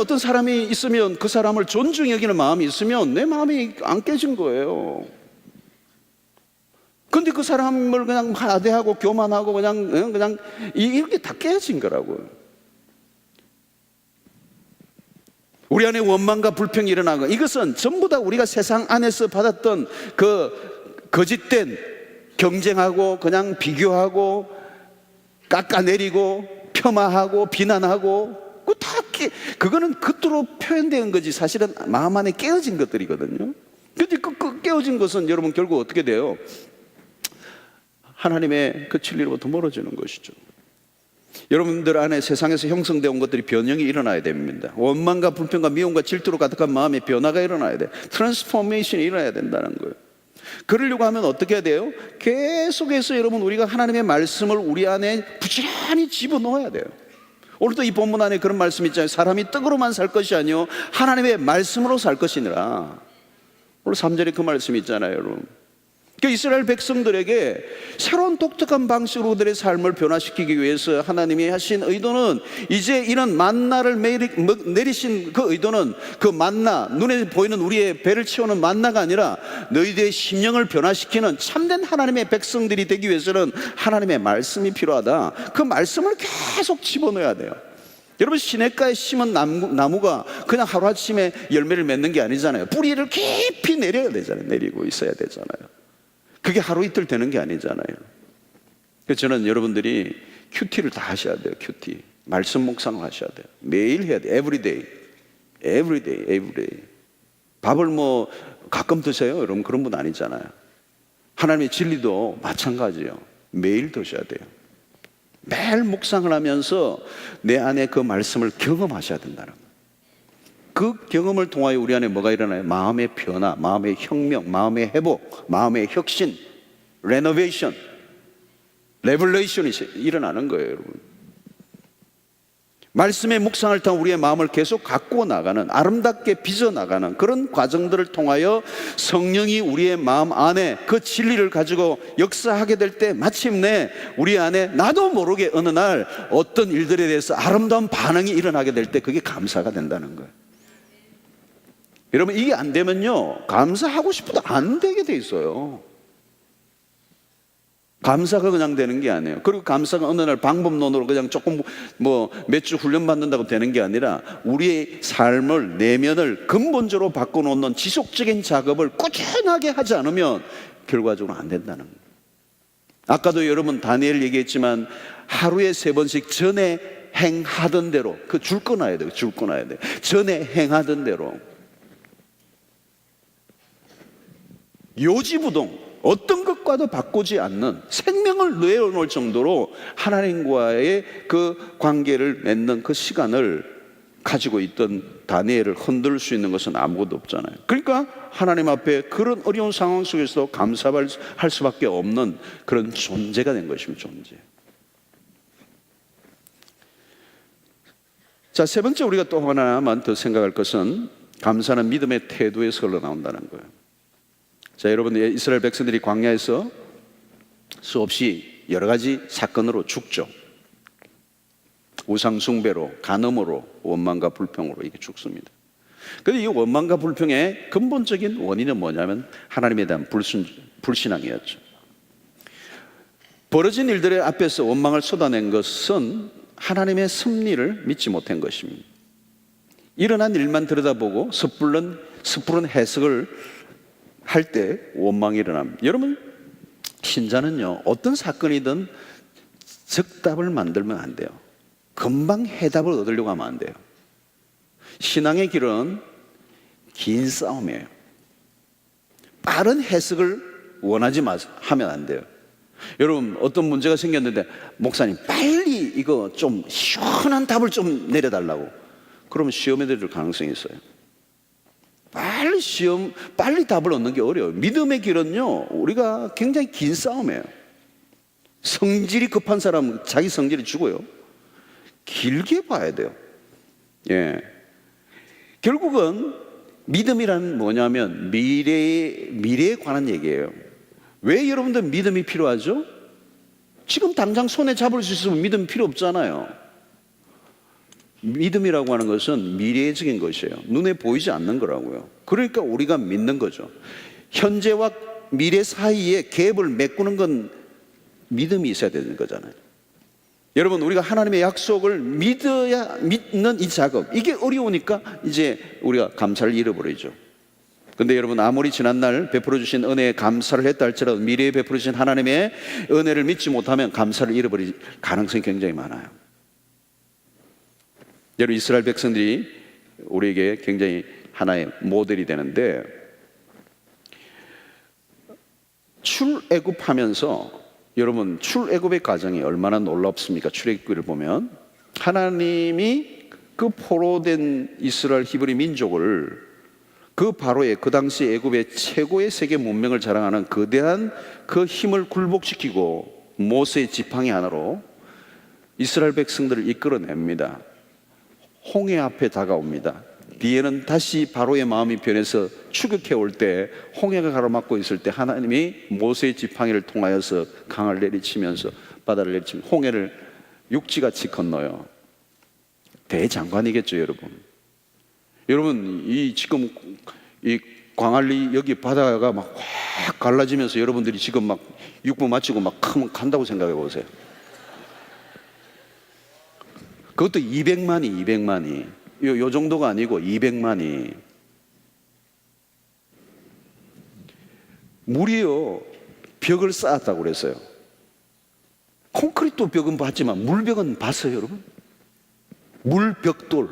어떤 사람이 있으면 그 사람을 존중히 여기는 마음이 있으면 내 마음이 안 깨진 거예요. 근데 그 사람을 그냥 하대하고 교만하고 그냥 이렇게 다 깨진 거라고요. 우리 안에 원망과 불평이 일어나고, 이것은 전부 다 우리가 세상 안에서 받았던 그 거짓된 경쟁하고 그냥 비교하고 깎아내리고 폄하하고 비난하고, 그거는 겉으로 표현된 거지 사실은 마음 안에 깨어진 것들이거든요. 근데 그 깨어진 것은 여러분 결국 어떻게 돼요? 하나님의 그 진리로부터 멀어지는 것이죠. 여러분들 안에 세상에서 형성되어 온 것들이 변형이 일어나야 됩니다. 원망과 불평과 미움과 질투로 가득한 마음의 변화가 일어나야 돼. 트랜스포메이션이 일어나야 된다는 거예요. 그러려고 하면 어떻게 해야 돼요? 계속해서 여러분 우리가 하나님의 말씀을 우리 안에 부지런히 집어넣어야 돼요. 오늘도 이 본문 안에 그런 말씀이 있잖아요. 사람이 떡으로만 살 것이 아니요 하나님의 말씀으로 살 것이니라. 오늘 3절에 그 말씀이 있잖아요, 여러분. 그 이스라엘 백성들에게 새로운 독특한 방식으로 그들의 삶을 변화시키기 위해서 하나님이 하신 의도는, 이제 이런 만나를 내리신 그 의도는 그 만나, 눈에 보이는 우리의 배를 채우는 만나가 아니라 너희들의 심령을 변화시키는 참된 하나님의 백성들이 되기 위해서는 하나님의 말씀이 필요하다. 그 말씀을 계속 집어넣어야 돼요. 여러분, 시냇가에 심은 나무가 그냥 하루아침에 열매를 맺는 게 아니잖아요. 뿌리를 깊이 내려야 되잖아요. 내리고 있어야 되잖아요. 그게 하루 이틀 되는 게 아니잖아요. 그래서 저는 여러분들이 큐티를 다 하셔야 돼요. 큐티. 말씀 묵상을 하셔야 돼요. 매일 해야 돼요. Everyday. Everyday. Everyday. 밥을 뭐 가끔 드세요? 여러분 그런 분 아니잖아요. 하나님의 진리도 마찬가지예요. 매일 드셔야 돼요. 매일 묵상을 하면서 내 안에 그 말씀을 경험하셔야 된다는 거예요. 그 경험을 통하여 우리 안에 뭐가 일어나요? 마음의 변화, 마음의 혁명, 마음의 회복, 마음의 혁신, 레노베이션, 레벨레이션이 일어나는 거예요, 여러분. 말씀의 묵상을 통해 우리의 마음을 계속 갖고 나가는, 아름답게 빚어나가는 그런 과정들을 통하여 성령이 우리의 마음 안에 그 진리를 가지고 역사하게 될 때 마침내 우리 안에 나도 모르게 어느 날 어떤 일들에 대해서 아름다운 반응이 일어나게 될 때 그게 감사가 된다는 거예요. 여러분, 이게 안 되면요, 감사하고 싶어도 안 되게 돼 있어요. 감사가 그냥 되는 게 아니에요. 그리고 감사가 어느 날 방법론으로 그냥 조금 뭐 몇 주 훈련 받는다고 되는 게 아니라 우리의 삶을, 내면을 근본적으로 바꿔놓는 지속적인 작업을 꾸준하게 하지 않으면 결과적으로 안 된다는 거예요. 아까도 여러분 다니엘 얘기했지만 하루에 3번씩 전에 행하던 대로, 그 줄 끊어야 돼요. 줄 끊어야 돼요. 전에 행하던 대로. 요지부동 어떤 것과도 바꾸지 않는 생명을 내어놓을 정도로 하나님과의 그 관계를 맺는 그 시간을 가지고 있던 다니엘을 흔들 수 있는 것은 아무것도 없잖아요. 그러니까 하나님 앞에 그런 어려운 상황 속에서도 감사할 수밖에 없는 그런 존재가 된 것입니다. 존재. 자, 세 번째 우리가 또 하나만 더 생각할 것은 감사는 믿음의 태도에서 흘러나온다는 거예요. 자, 여러분, 이스라엘 백성들이 광야에서 수없이 여러 가지 사건으로 죽죠. 우상 숭배로, 간음으로, 원망과 불평으로 이렇게 죽습니다. 그런데 이 원망과 불평의 근본적인 원인은 뭐냐면 하나님에 대한 불신앙이었죠. 벌어진 일들의 앞에서 원망을 쏟아낸 것은 하나님의 섭리를 믿지 못한 것입니다. 일어난 일만 들여다보고 섣부른 해석을 할 때 원망이 일어납니다. 여러분, 신자는요, 어떤 사건이든 적답을 만들면 안 돼요. 금방 해답을 얻으려고 하면 안 돼요. 신앙의 길은 긴 싸움이에요. 빠른 해석을 원하지 하면 안 돼요. 여러분, 어떤 문제가 생겼는데 목사님 빨리 이거 좀 시원한 답을 좀 내려달라고, 그러면 시험에 들을 가능성이 있어요. 빨리 답을 얻는 게 어려워요. 믿음의 길은요, 우리가 굉장히 긴 싸움이에요. 성질이 급한 사람은 자기 성질이 죽어요. 길게 봐야 돼요. 예. 결국은 믿음이란 뭐냐면 미래에 관한 얘기예요. 왜 여러분들 믿음이 필요하죠? 지금 당장 손에 잡을 수 있으면 믿음 필요 없잖아요. 믿음이라고 하는 것은 미래적인 것이에요. 눈에 보이지 않는 거라고요. 그러니까 우리가 믿는 거죠. 현재와 미래 사이에 갭을 메꾸는 건 믿음이 있어야 되는 거잖아요. 여러분, 우리가 하나님의 약속을 믿는 이 작업, 이게 어려우니까 이제 우리가 감사를 잃어버리죠. 근데 여러분, 아무리 지난날 베풀어 주신 은혜에 감사를 했다 할지라도 미래에 베풀어 주신 하나님의 은혜를 믿지 못하면 감사를 잃어버릴 가능성이 굉장히 많아요. 여러분, 이스라엘 백성들이 우리에게 굉장히 하나의 모델이 되는데, 출애굽하면서 여러분, 출애굽의 과정이 얼마나 놀랍습니까? 출애굽기를 보면 하나님이 그 포로된 이스라엘 히브리 민족을 그 바로의 그 당시 애굽의 최고의 세계 문명을 자랑하는 거대한 그 힘을 굴복시키고 모세의 지팡이 하나로 이스라엘 백성들을 이끌어냅니다. 홍해 앞에 다가옵니다. 뒤에는 다시 바로의 마음이 변해서 추격해 올 때, 홍해가 가로막고 있을 때 하나님이 모세의 지팡이를 통하여서 강을 내리치면서 바다를 내리치면 홍해를 육지같이 건너요. 대장관이겠죠, 여러분. 여러분, 이 지금 이 광안리 여기 바다가 막 확 갈라지면서 여러분들이 지금 막 육부 마치고 막 간다고 생각해 보세요. 그것도 200만이 요 정도가 아니고 200만이. 물이요, 벽을 쌓았다고 그랬어요. 콘크리트 벽은 봤지만 물벽은 봤어요, 여러분? 물벽돌.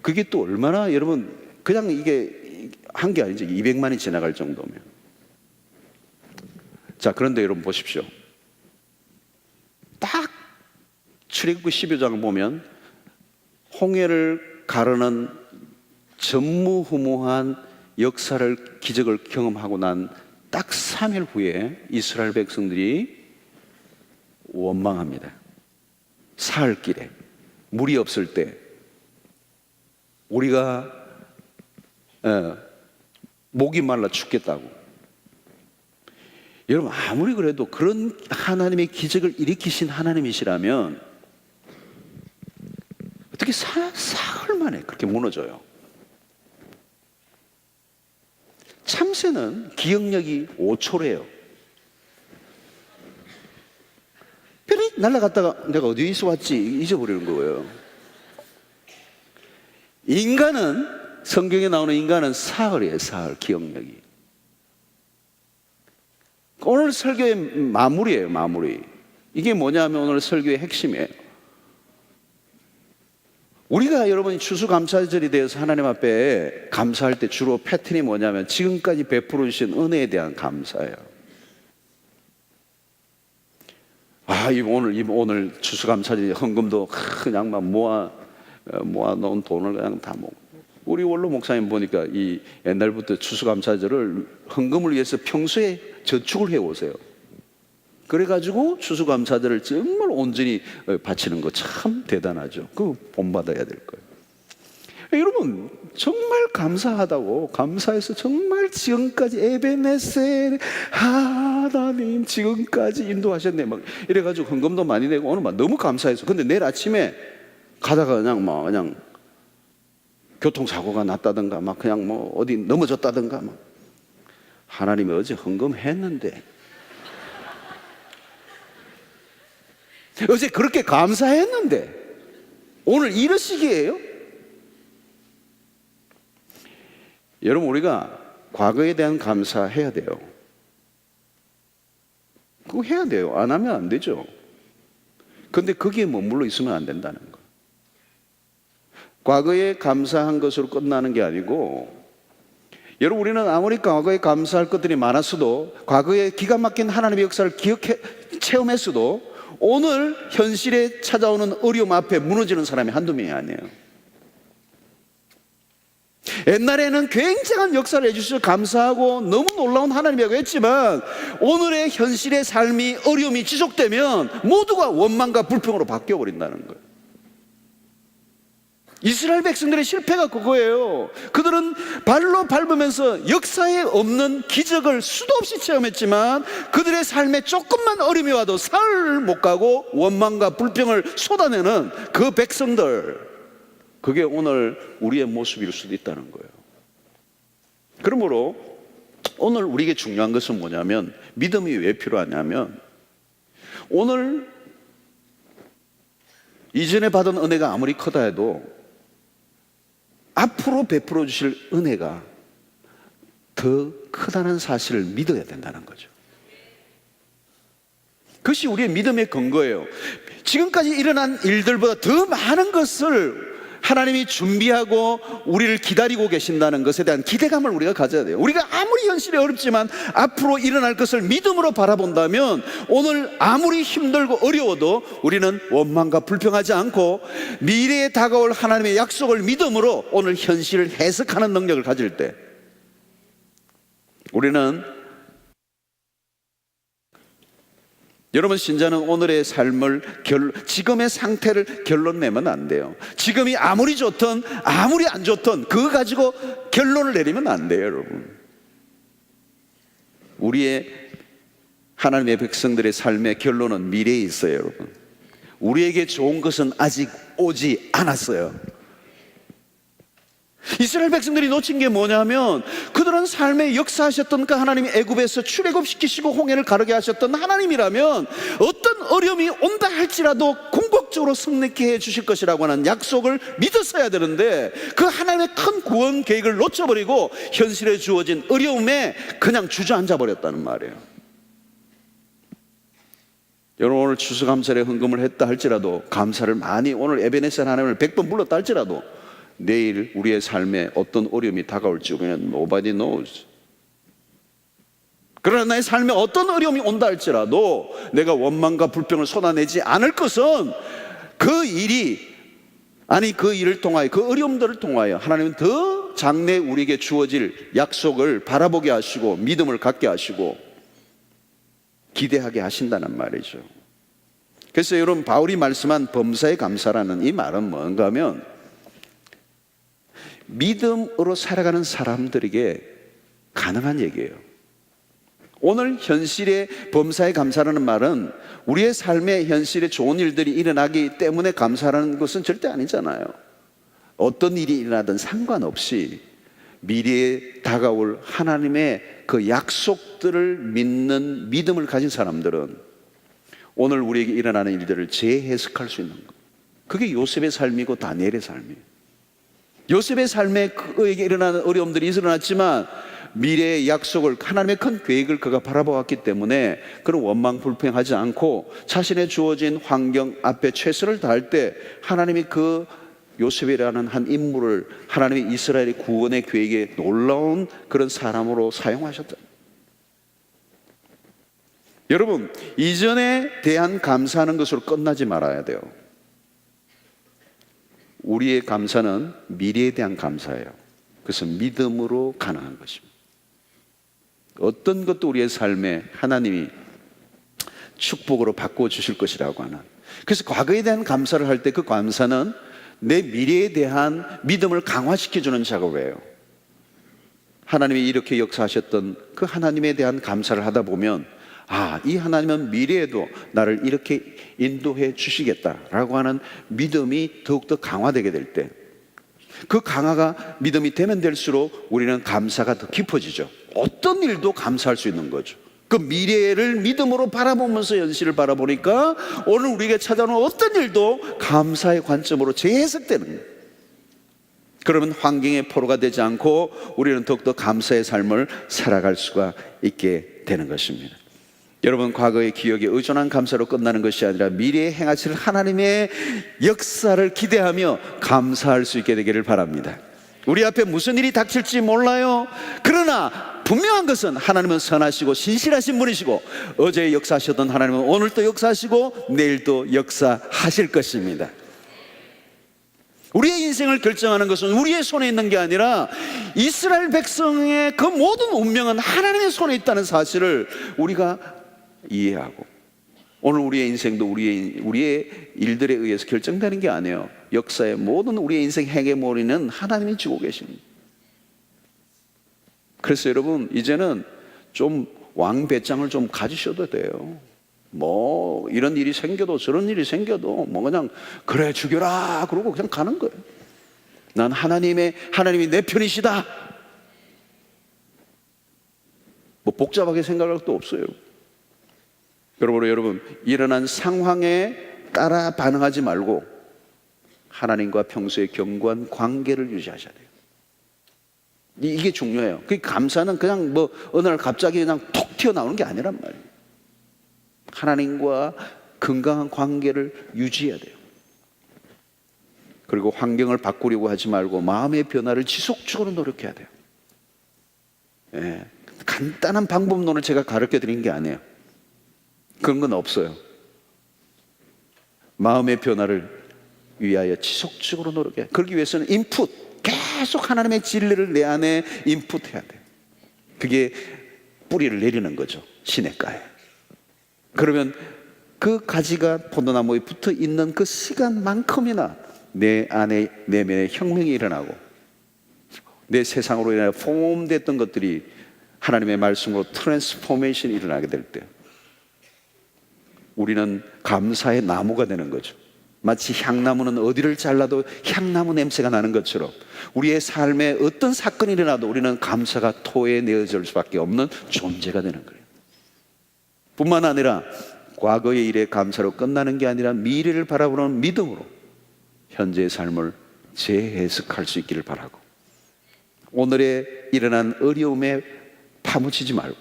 그게 또 얼마나, 여러분, 그냥 이게 한 게 아니죠. 200만이 지나갈 정도면. 자, 그런데 여러분 보십시오. 딱 출애굽기 12장을 보면 홍해를 가르는 전무후무한 역사를, 기적을 경험하고 난 딱 3일 후에 이스라엘 백성들이 원망합니다. 사흘길에 물이 없을 때 우리가 목이 말라 죽겠다고. 여러분, 아무리 그래도 그런 하나님의 기적을 일으키신 하나님이시라면 어떻게 사흘 만에 그렇게 무너져요? 참새는 기억력이 5초래요. 별이 날아갔다가 내가 어디서 왔지 잊어버리는 거예요. 인간은, 성경에 나오는 인간은 사흘이에요. 사흘, 기억력이. 오늘 설교의 마무리예요. 마무리. 이게 뭐냐면 오늘 설교의 핵심이에요. 우리가 여러분이 추수감사절이 되어서 하나님 앞에 감사할 때 주로 패턴이 뭐냐면 지금까지 베풀어 주신 은혜에 대한 감사예요. 오늘 추수감사절 헌금도 그냥 막 모아놓은 돈을 그냥 다 먹고. 우리 원로 목사님 보니까 이 옛날부터 추수감사절을 헌금을 위해서 평소에 저축을 해오세요. 그래가지고 추수감사절을 정말 온전히 바치는 거 참 대단하죠. 그거 본받아야 될 거예요. 여러분, 정말 감사하다고, 감사해서 정말 지금까지 에베네셀 하나님 지금까지 인도하셨네 막 이래가지고 헌금도 많이 내고 오늘 막 너무 감사해서. 근데 내일 아침에 가다가 그냥 교통사고가 났다든가 막 그냥 뭐 어디 넘어졌다든가 막, 하나님이 어제 헌금했는데 어제 그렇게 감사했는데 오늘 이러시기에요? 여러분, 우리가 과거에 대한 감사해야 돼요. 그거 해야 돼요. 안 하면 안 되죠. 근데 거기에 머물러 있으면 안 된다는 거. 과거에 감사한 것으로 끝나는 게 아니고, 여러분, 우리는 아무리 과거에 감사할 것들이 많았어도, 과거에 기가 막힌 하나님의 역사를 체험했어도 오늘 현실에 찾아오는 어려움 앞에 무너지는 사람이 한두 명이 아니에요. 옛날에는 굉장한 역사를 해주셔서 감사하고 너무 놀라운 하나님이라고 했지만 오늘의 현실의 삶이, 어려움이 지속되면 모두가 원망과 불평으로 바뀌어버린다는 거예요. 이스라엘 백성들의 실패가 그거예요. 그들은 발로 밟으면서 역사에 없는 기적을 수도 없이 체험했지만 그들의 삶에 조금만 어려움이 와도 사흘 못 가고 원망과 불평을 쏟아내는 그 백성들, 그게 오늘 우리의 모습일 수도 있다는 거예요. 그러므로 오늘 우리에게 중요한 것은 뭐냐면, 믿음이 왜 필요하냐면, 오늘 이전에 받은 은혜가 아무리 크다 해도 앞으로 베풀어 주실 은혜가 더 크다는 사실을 믿어야 된다는 거죠. 그것이 우리의 믿음의 근거예요. 지금까지 일어난 일들보다 더 많은 것을 하나님이 준비하고 우리를 기다리고 계신다는 것에 대한 기대감을 우리가 가져야 돼요. 우리가 아무리 현실이 어렵지만 앞으로 일어날 것을 믿음으로 바라본다면 오늘 아무리 힘들고 어려워도 우리는 원망과 불평하지 않고 미래에 다가올 하나님의 약속을 믿음으로 오늘 현실을 해석하는 능력을 가질 때 우리는, 여러분, 신자는 오늘의 삶을 지금의 상태를 결론 내면 안 돼요. 지금이 아무리 좋든 아무리 안 좋든 그거 가지고 결론을 내리면 안 돼요, 여러분. 우리의 하나님의 백성들의 삶의 결론은 미래에 있어요, 여러분. 우리에게 좋은 것은 아직 오지 않았어요. 이스라엘 백성들이 놓친 게 뭐냐면, 그들은 삶에 역사하셨던 그 하나님이 애굽에서 출애굽시키시고 홍해를 가르게 하셨던 하나님이라면 어떤 어려움이 온다 할지라도 궁극적으로 승리케 해 주실 것이라고 하는 약속을 믿었어야 되는데, 그 하나님의 큰 구원 계획을 놓쳐버리고 현실에 주어진 어려움에 그냥 주저앉아 버렸다는 말이에요. 여러분, 오늘 추수감사에 헌금을 했다 할지라도, 감사를 많이, 오늘 에베네셀 하나님을 100번 불렀다 할지라도 내일 우리의 삶에 어떤 어려움이 다가올지 우리는 nobody knows. 그러나 나의 삶에 어떤 어려움이 온다 할지라도 내가 원망과 불평을 쏟아내지 않을 것은 그 일을 통하여, 그 어려움들을 통하여 하나님은 더 장래 우리에게 주어질 약속을 바라보게 하시고 믿음을 갖게 하시고 기대하게 하신다는 말이죠. 그래서 여러분, 바울이 말씀한 범사에 감사라는 이 말은 뭔가 하면, 믿음으로 살아가는 사람들에게 가능한 얘기예요. 오늘 현실의 범사에 감사라는 말은 우리의 삶의 현실에 좋은 일들이 일어나기 때문에 감사라는 것은 절대 아니잖아요. 어떤 일이 일어나든 상관없이 미래에 다가올 하나님의 그 약속들을 믿는 믿음을 가진 사람들은 오늘 우리에게 일어나는 일들을 재해석할 수 있는 것. 그게 요셉의 삶이고 다니엘의 삶이에요. 요셉의 삶에 그에게 일어나는 어려움들이 일어났지만 미래의 약속을, 하나님의 큰 계획을 그가 바라보았기 때문에 그런 원망 불평하지 않고 자신의 주어진 환경 앞에 최선을 다할 때 하나님이 그 요셉이라는 한 인물을 하나님의 이스라엘의 구원의 계획에 놀라운 그런 사람으로 사용하셨다. 여러분, 이전에 대한 감사하는 것으로 끝나지 말아야 돼요. 우리의 감사는 미래에 대한 감사예요. 그래서 믿음으로 가능한 것입니다. 어떤 것도 우리의 삶에 하나님이 축복으로 바꿔주실 것이라고 하는, 그래서 과거에 대한 감사를 할 때 그 감사는 내 미래에 대한 믿음을 강화시켜주는 작업이에요. 하나님이 이렇게 역사하셨던 그 하나님에 대한 감사를 하다 보면, 이 하나님은 미래에도 나를 이렇게 인도해 주시겠다라고 하는 믿음이 더욱더 강화되게 될 때, 그 강화가 믿음이 되면 될수록 우리는 감사가 더 깊어지죠. 어떤 일도 감사할 수 있는 거죠. 그 미래를 믿음으로 바라보면서 현실을 바라보니까 오늘 우리에게 찾아오는 어떤 일도 감사의 관점으로 재해석되는 거예요. 그러면 환경의 포로가 되지 않고 우리는 더욱더 감사의 삶을 살아갈 수가 있게 되는 것입니다. 여러분, 과거의 기억에 의존한 감사로 끝나는 것이 아니라 미래에 행하실 하나님의 역사를 기대하며 감사할 수 있게 되기를 바랍니다. 우리 앞에 무슨 일이 닥칠지 몰라요. 그러나 분명한 것은 하나님은 선하시고 신실하신 분이시고 어제 역사하셨던 하나님은 오늘도 역사하시고 내일도 역사하실 것입니다. 우리의 인생을 결정하는 것은 우리의 손에 있는 게 아니라 이스라엘 백성의 그 모든 운명은 하나님의 손에 있다는 사실을 우리가 이해하고, 오늘 우리의 인생도 우리의 일들에 의해서 결정되는 게 아니에요. 역사의 모든 우리의 인생 헤게모니는 하나님이 쥐고 계십니다. 그래서 여러분 이제는 좀 왕배짱을 좀 가지셔도 돼요. 뭐 이런 일이 생겨도 저런 일이 생겨도 뭐 그냥 그래 죽여라 그러고 그냥 가는 거예요. 난 하나님이 내 편이시다. 뭐 복잡하게 생각할 것도 없어요. 그러므로 여러분 일어난 상황에 따라 반응하지 말고 하나님과 평소에 견고한 관계를 유지하셔야 돼요. 이게 중요해요. 그 감사는 그냥 뭐 어느 날 갑자기 그냥 톡 튀어나오는 게 아니란 말이에요. 하나님과 건강한 관계를 유지해야 돼요. 그리고 환경을 바꾸려고 하지 말고 마음의 변화를 지속적으로 노력해야 돼요. 예, 간단한 방법론을 제가 가르쳐 드린 게 아니에요. 그런 건 없어요. 마음의 변화를 위하여 지속적으로 노력해야 돼요. 그러기 위해서는 인풋, 계속 하나님의 진리를 내 안에 인풋해야 돼요. 그게 뿌리를 내리는 거죠, 시냇가에. 그러면 그 가지가 포도나무에 붙어 있는 그 시간만큼이나 내 안에 내면에 혁명이 일어나고 내 세상으로 인하여 폼됐던 것들이 하나님의 말씀으로 트랜스포메이션이 일어나게 될 때 우리는 감사의 나무가 되는 거죠. 마치 향나무는 어디를 잘라도 향나무 냄새가 나는 것처럼 우리의 삶에 어떤 사건이 일어나도 우리는 감사가 토에 내어질 수밖에 없는 존재가 되는 거예요. 뿐만 아니라 과거의 일에 감사로 끝나는 게 아니라 미래를 바라보는 믿음으로 현재의 삶을 재해석할 수 있기를 바라고, 오늘에 일어난 어려움에 파묻히지 말고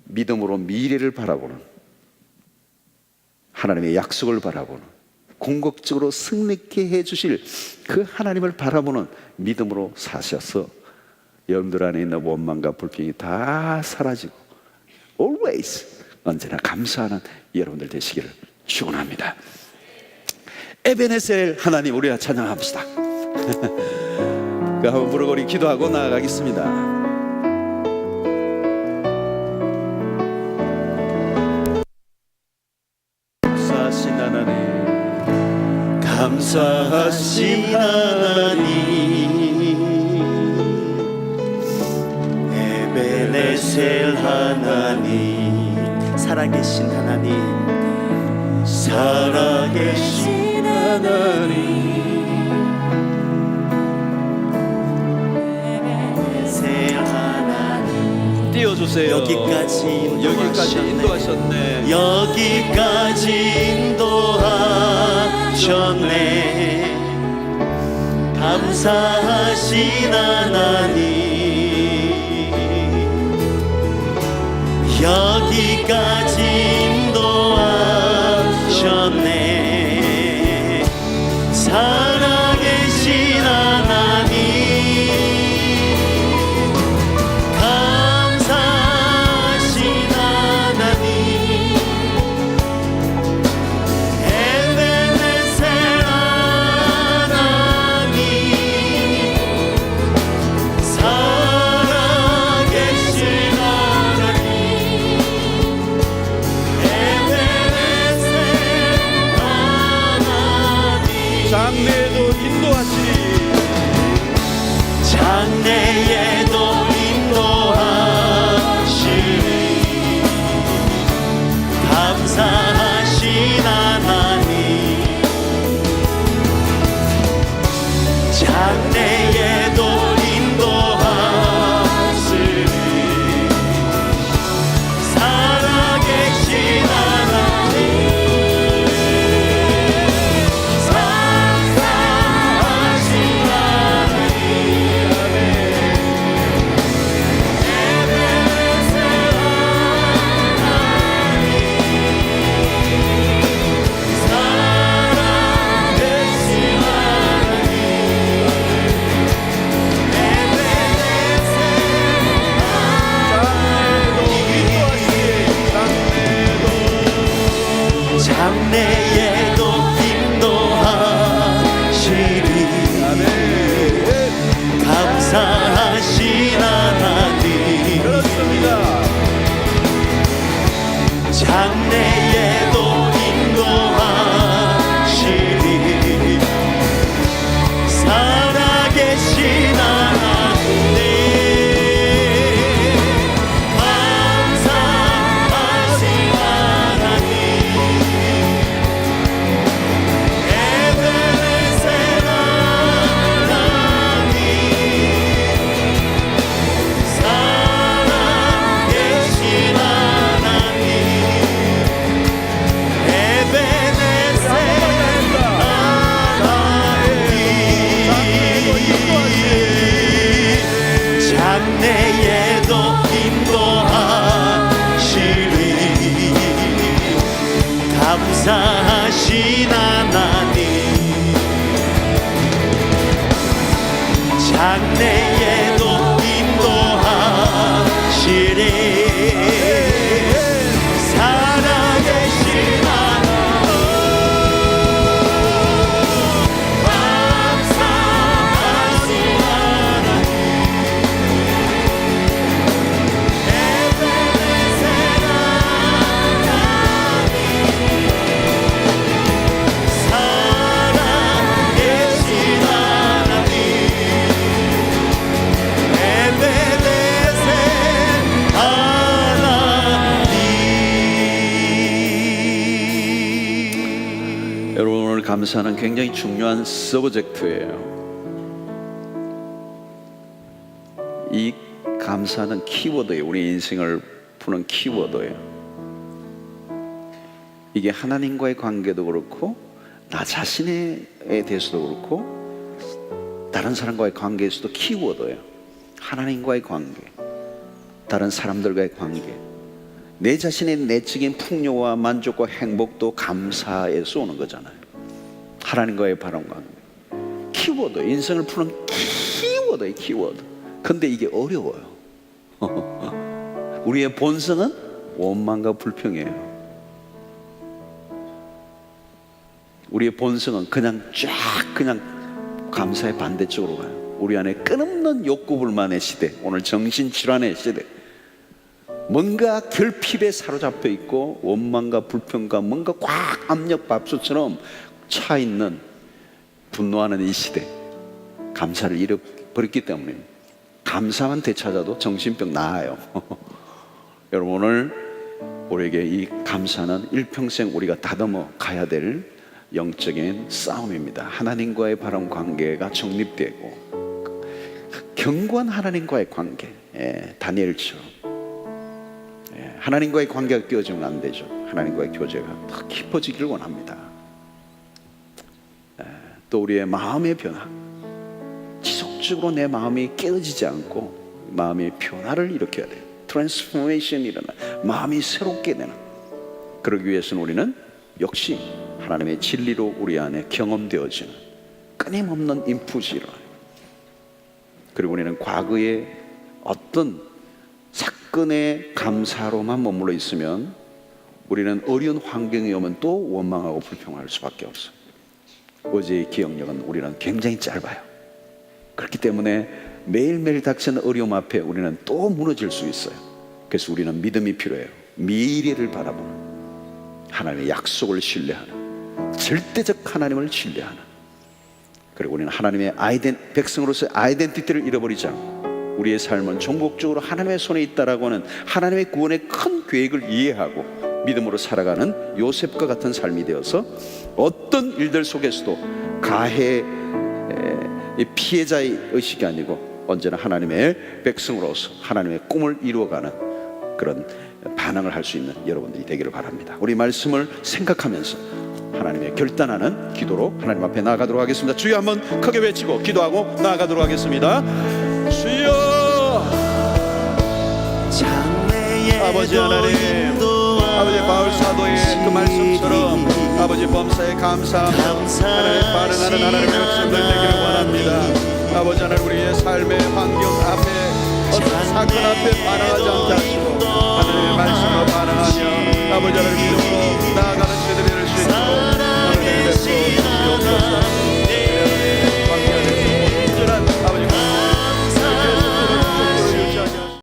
믿음으로 미래를 바라보는, 하나님의 약속을 바라보는, 궁극적으로 승리케 해주실 그 하나님을 바라보는 믿음으로 사셔서 여러분들 안에 있는 원망과 불평이 다 사라지고 always 언제나 감사하는 여러분들 되시기를 축원합니다. 에베네셀 하나님, 우리가 찬양합시다. 그 한번 부르고 우리 기도하고 나아가겠습니다. 감사하신 하나님, 에베네셀 하나님, 살아계신 하나님, 살아계신 하나님, 에베네셀 하나님, 띄워주세요. 여기까지 인도하셨네. 여기까지 인도하셨네. 감사하신 하나님, 여기까지 인도하셨네. 살아계신 하나님, 감사하신 하나님, 에베네셀 하나님, 살아계신 하나님, 에베네셀 하나님, 장래에도 인도하시리. 장래에도 인도하시리. 감사하신 하나님, 장래에도 인도하시리. 살아계신 하나님, 살아계신 하나님, 감사하신 하나님 장래에도 인도하시리 살아계신 하나님 감사하신 하나님 에베네셀 하나님 살아계신 하나님 여러분, 오늘 감사는 굉장히 중요한 서브젝트예요. 이 감사는 키워드예요. 우리 인생을 푸는 키워드예요. 이게 하나님과의 관계도 그렇고 나 자신에 대해서도 그렇고 다른 사람과의 관계에서도 키워드예요. 하나님과의 관계, 다른 사람들과의 관계, 내 자신의 내적인 풍요와 만족과 행복도 감사에서 오는 거잖아요. 하나님과의 바른 관계, 키워드, 인생을 푸는 키워드예요. 키워드. 근데 이게 어려워요. 우리의 본성은 원망과 불평이에요. 우리의 본성은 그냥 감사의 반대쪽으로 가요. 우리 안에 끊임없는 욕구불만의 시대, 오늘 정신질환의 시대, 뭔가 결핍에 사로잡혀 있고 원망과 불평과 뭔가 꽉 압력밥솥처럼 차 있는 분노하는 이 시대, 감사를 잃어버렸기 때문에 감사만 되찾아도 정신병 나아요. 여러분, 오늘 우리에게 이 감사는 일평생 우리가 다듬어 가야 될 영적인 싸움입니다. 하나님과의 바른 관계가 정립되고 견고한 하나님과의 관계, 다니엘처럼 하나님과의 관계가 깨어지면 안 되죠. 하나님과의 교제가 더 깊어지기를 원합니다. 또 우리의 마음의 변화, 지속적으로 내 마음이 깨어지지 않고 마음의 변화를 일으켜야 돼요. 트랜스포메이션이 일어나 마음이 새롭게 되는, 그러기 위해서는 우리는 역시 하나님의 진리로 우리 안에 경험되어지는 끊임없는 인풋이 일어나요. 그리고 우리는 과거의 어떤 사건의 감사로만 머물러 있으면 우리는 어려운 환경이 오면 또 원망하고 불평할 수밖에 없어요. 어제의 기억력은 우리는 굉장히 짧아요. 그렇기 때문에 매일매일 닥치는 어려움 앞에 우리는 또 무너질 수 있어요. 그래서 우리는 믿음이 필요해요. 미래를 바라보는, 하나님의 약속을 신뢰하는, 절대적 하나님을 신뢰하는, 그리고 우리는 하나님의 백성으로서의 아이덴티티를 잃어버리지 않고 우리의 삶은 전국적으로 하나님의 손에 있다라고 하는 하나님의 구원의 큰 계획을 이해하고 믿음으로 살아가는 요셉과 같은 삶이 되어서 어떤 일들 속에서도 가해 피해자의 의식이 아니고 언제나 하나님의 백성으로서 하나님의 꿈을 이루어가는 그런 반응을 할 수 있는 여러분들이 되기를 바랍니다. 우리 말씀을 생각하면서 하나님의 결단하는 기도로 하나님 앞에 나아가도록 하겠습니다. 주여 한번 크게 외치고 기도하고 나아가도록 하겠습니다. 주여, 아버지 하나님, 아버지 바울 사도의 그 말씀처럼 아버지 범사에 감사하며 하나님 반응하는 하나님의 백성들 되기를 원합니다. 아버지 하나님, 우리의 삶의 환경 앞에 어떤 사건 앞에 반응하지 않게